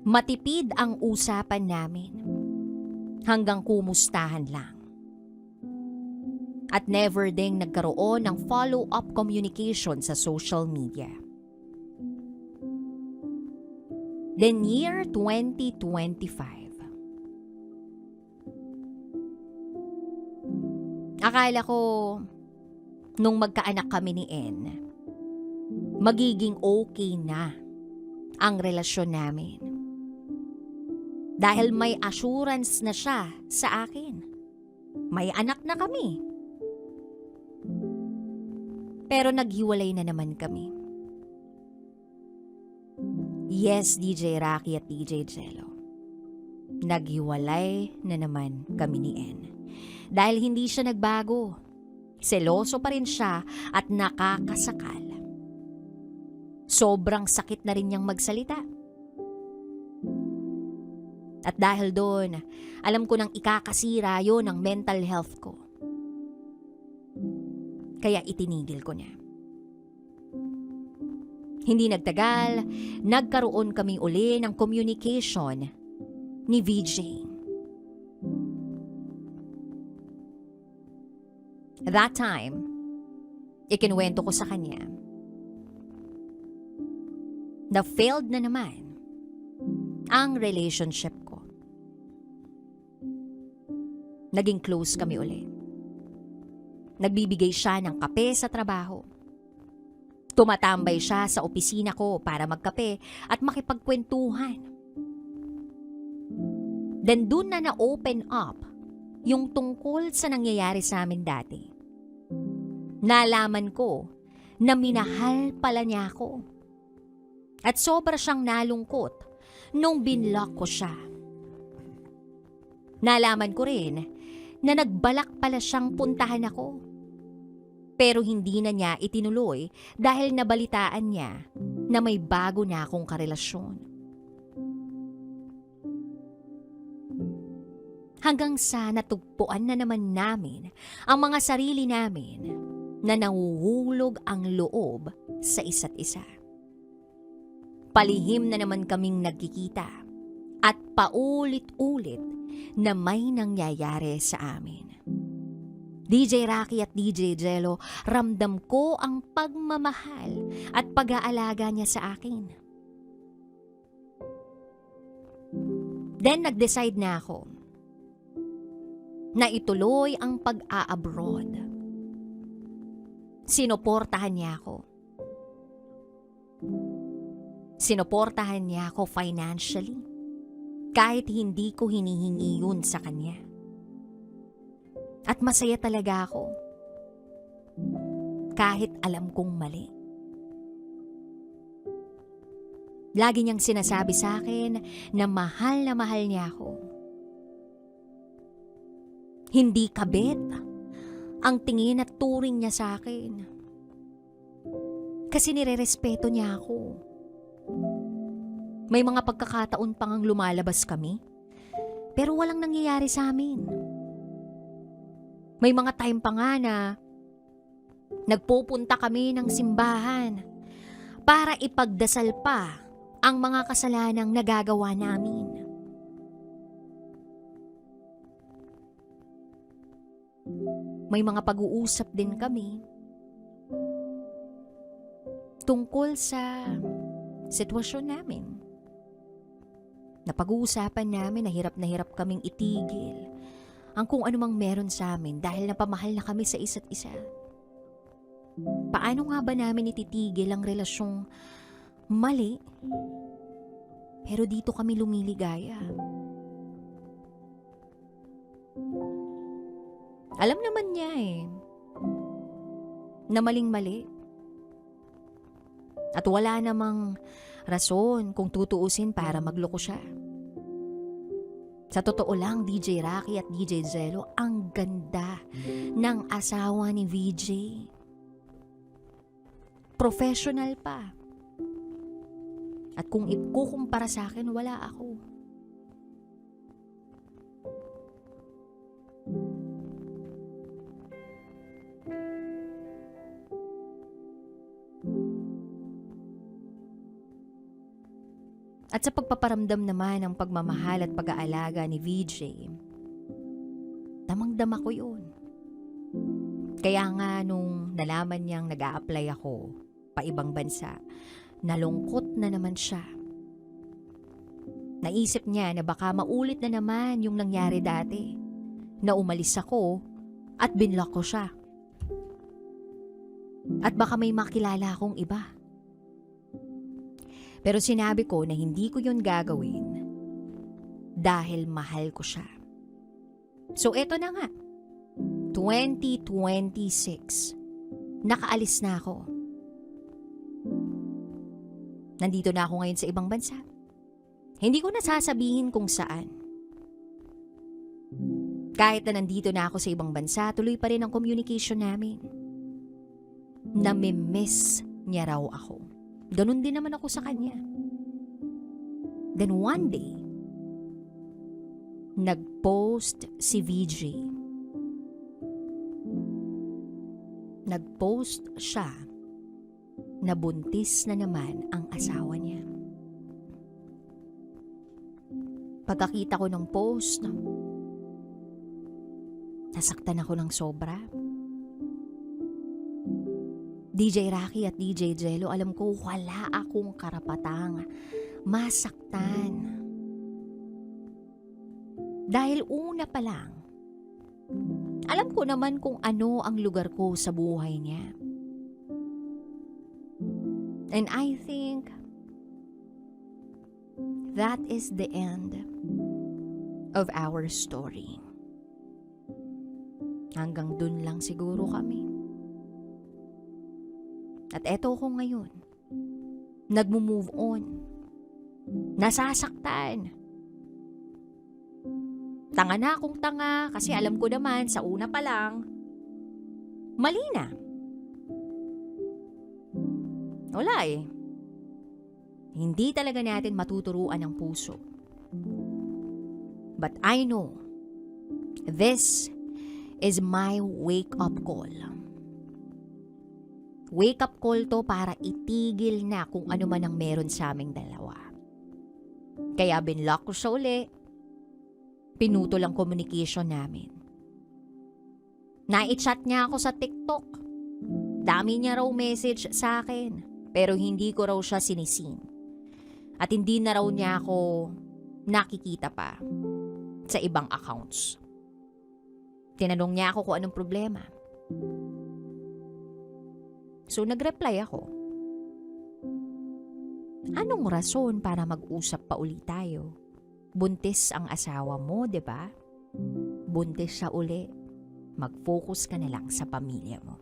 Matipid ang usapan namin hanggang kumustahan lang. At never ding nagkaroon ng follow-up communication sa social media. Then year 2025. Akala ko nung magkaanak kami ni N, magiging okay na ang relasyon namin. Dahil may assurance na siya sa akin. May anak na kami. Pero naghiwalay na naman kami. Yes, DJ Rocky at DJ Jello. Naghiwalay na naman kami ni N. Dahil hindi siya nagbago. Seloso pa rin siya at nakakasakal. Sobrang sakit na rin niyang magsalita. At dahil doon, alam ko nang ikakasira yon ang mental health ko. Kaya itinigil ko na. Hindi nagtagal, nagkaroon kami uli ng communication ni VJ. That time, ikinuwento ko sa kanya na failed na naman ang relationship ko. Naging close kami uli. Nagbibigay siya ng kape sa trabaho. Tumatambay siya sa opisina ko para magkape at makipagkwentuhan. Then dun na open up yung tungkol sa nangyayari sa amin dati. Nalaman ko na minahal pala niya ako. At sobra siyang nalungkot nung binlock ko siya. Nalaman ko rin na nagbalak pala siyang puntahan ako. Pero hindi na niya itinuloy dahil nabalitaan niya na may bago na akong karelasyon. Hanggang sa natugpuan na naman namin ang mga sarili namin na nahuhulog ang loob sa isa't isa. Palihim na naman kaming nagkikita at paulit-ulit na may nangyayari sa amin. DJ Rocky at DJ Jello, ramdam ko ang pagmamahal at pag-aalaga niya sa akin. Then nag-decide na ako na ituloy ang pag-a-abroad. Sinuportahan niya ako. Sinuportahan niya ako financially kahit hindi ko hinihingi yun sa kanya. At masaya talaga ako kahit alam kong mali. Lagi niyang sinasabi sa akin na mahal niya ako. Hindi kabit ang tingin at turing niya sa akin. Kasi nirerespeto niya ako. May mga pagkakataon pang lumalabas kami, pero walang nangyayari sa amin. May mga time pa nga na nagpupunta kami ng simbahan para ipagdasal pa ang mga kasalanang nagagawa namin. May mga pag-uusap din kami tungkol sa sitwasyon namin. Napag-uusapan namin na hirap kaming itigil ang kung anumang meron sa amin dahil napamahal na kami sa isa't isa. Paano nga ba namin ititigil ang relasyong mali, pero dito kami lumiligaya? Alam naman niya na maling-mali. At wala namang rason kung tutuusin para magloko siya. Sa totoo lang, DJ Rocky at DJ Jello, ang ganda ng asawa ni VJ. Professional pa. At kung ikukumpara sa akin, wala ako. At sa pagpaparamdam naman ng pagmamahal at pag-aalaga ni VJ, damang-dama ko yun. Kaya nga nung nalaman niyang nag-a-apply ako pa ibang bansa, nalungkot na naman siya. Naisip niya na baka maulit na naman yung nangyari dati, na umalis ako at binlock ko siya. At baka may makilala akong iba. Pero sinabi ko na hindi ko yun gagawin dahil mahal ko siya. So eto na nga, 2026, nakaalis na ako. Nandito na ako ngayon sa ibang bansa. Hindi ko nasasabihin kung saan. Kahit na nandito na ako sa ibang bansa, tuloy pa rin ang communication namin. Namimiss niya raw ako. Ganun din naman ako sa kanya. Then one day, nag-post si VJ. Nag-post siya na buntis na naman ang asawa niya. Pagkakita ko ng post, nasaktan ako ng sobra. DJ Rocky at DJ Jello, alam ko wala akong karapatang masaktan. Dahil una pa lang, alam ko naman kung ano ang lugar ko sa buhay niya. And I think that is the end of our story. Hanggang dun lang siguro kami. At eto ko ngayon, nagmo-move on, nasasaktan. Tanga na akong tanga kasi alam ko naman sa una pa lang, mali na. Wala Hindi talaga natin matuturuan ang puso. But I know, this is my wake-up call. Wake-up call to para itigil na kung ano man ang meron sa aming dalawa. Kaya binlock ko siya uli. Pinutol ang communication namin. Nai-chat niya ako sa TikTok. Dami niya raw message sa akin, pero hindi ko raw siya sinisin. At hindi na raw niya ako nakikita pa sa ibang accounts. Tinanong niya ako kung anong problema. So nag-reply ako. Anong rason para mag-usap pa uli tayo? Buntis ang asawa mo, 'di ba? Buntis siya uli. Mag-focus ka na lang sa pamilya mo.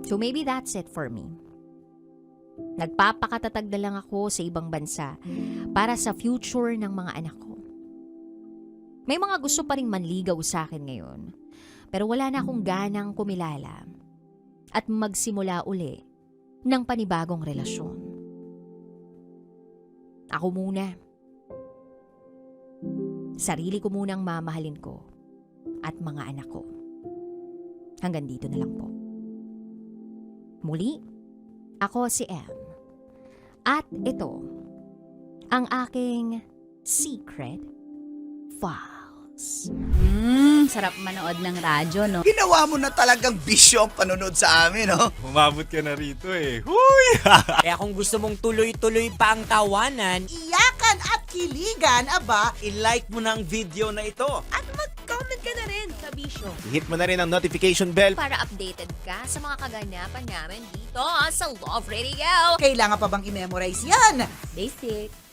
So maybe that's it for me. Nagpapakatatag na lang ako sa ibang bansa para sa future ng mga anak ko. May mga gusto pa ring manligaw sa akin ngayon, pero wala na akong ganang kumilala at magsimula uli ng panibagong relasyon. Ako muna. Sarili ko munang mamahalin ko at mga anak ko. Hanggang dito na lang po. Muli, ako si Em. At ito, ang aking secret files. Sarap manood ng radyo, no? Ginawa mo na talagang bisyo ang panonood sa amin, no? Umabot ka na rito eh. Huy! Kaya kung gusto mong tuloy-tuloy pa ang tawanan, Iyakan at kiligan, aba, i-like mo na ang video na ito. at mag-comment ka na rin sa Bisyo. Hit mo na rin ang notification bell. Para updated ka sa mga kaganapan namin dito sa Love Radio. Kailangan pa bang i-memorize yan? Basic.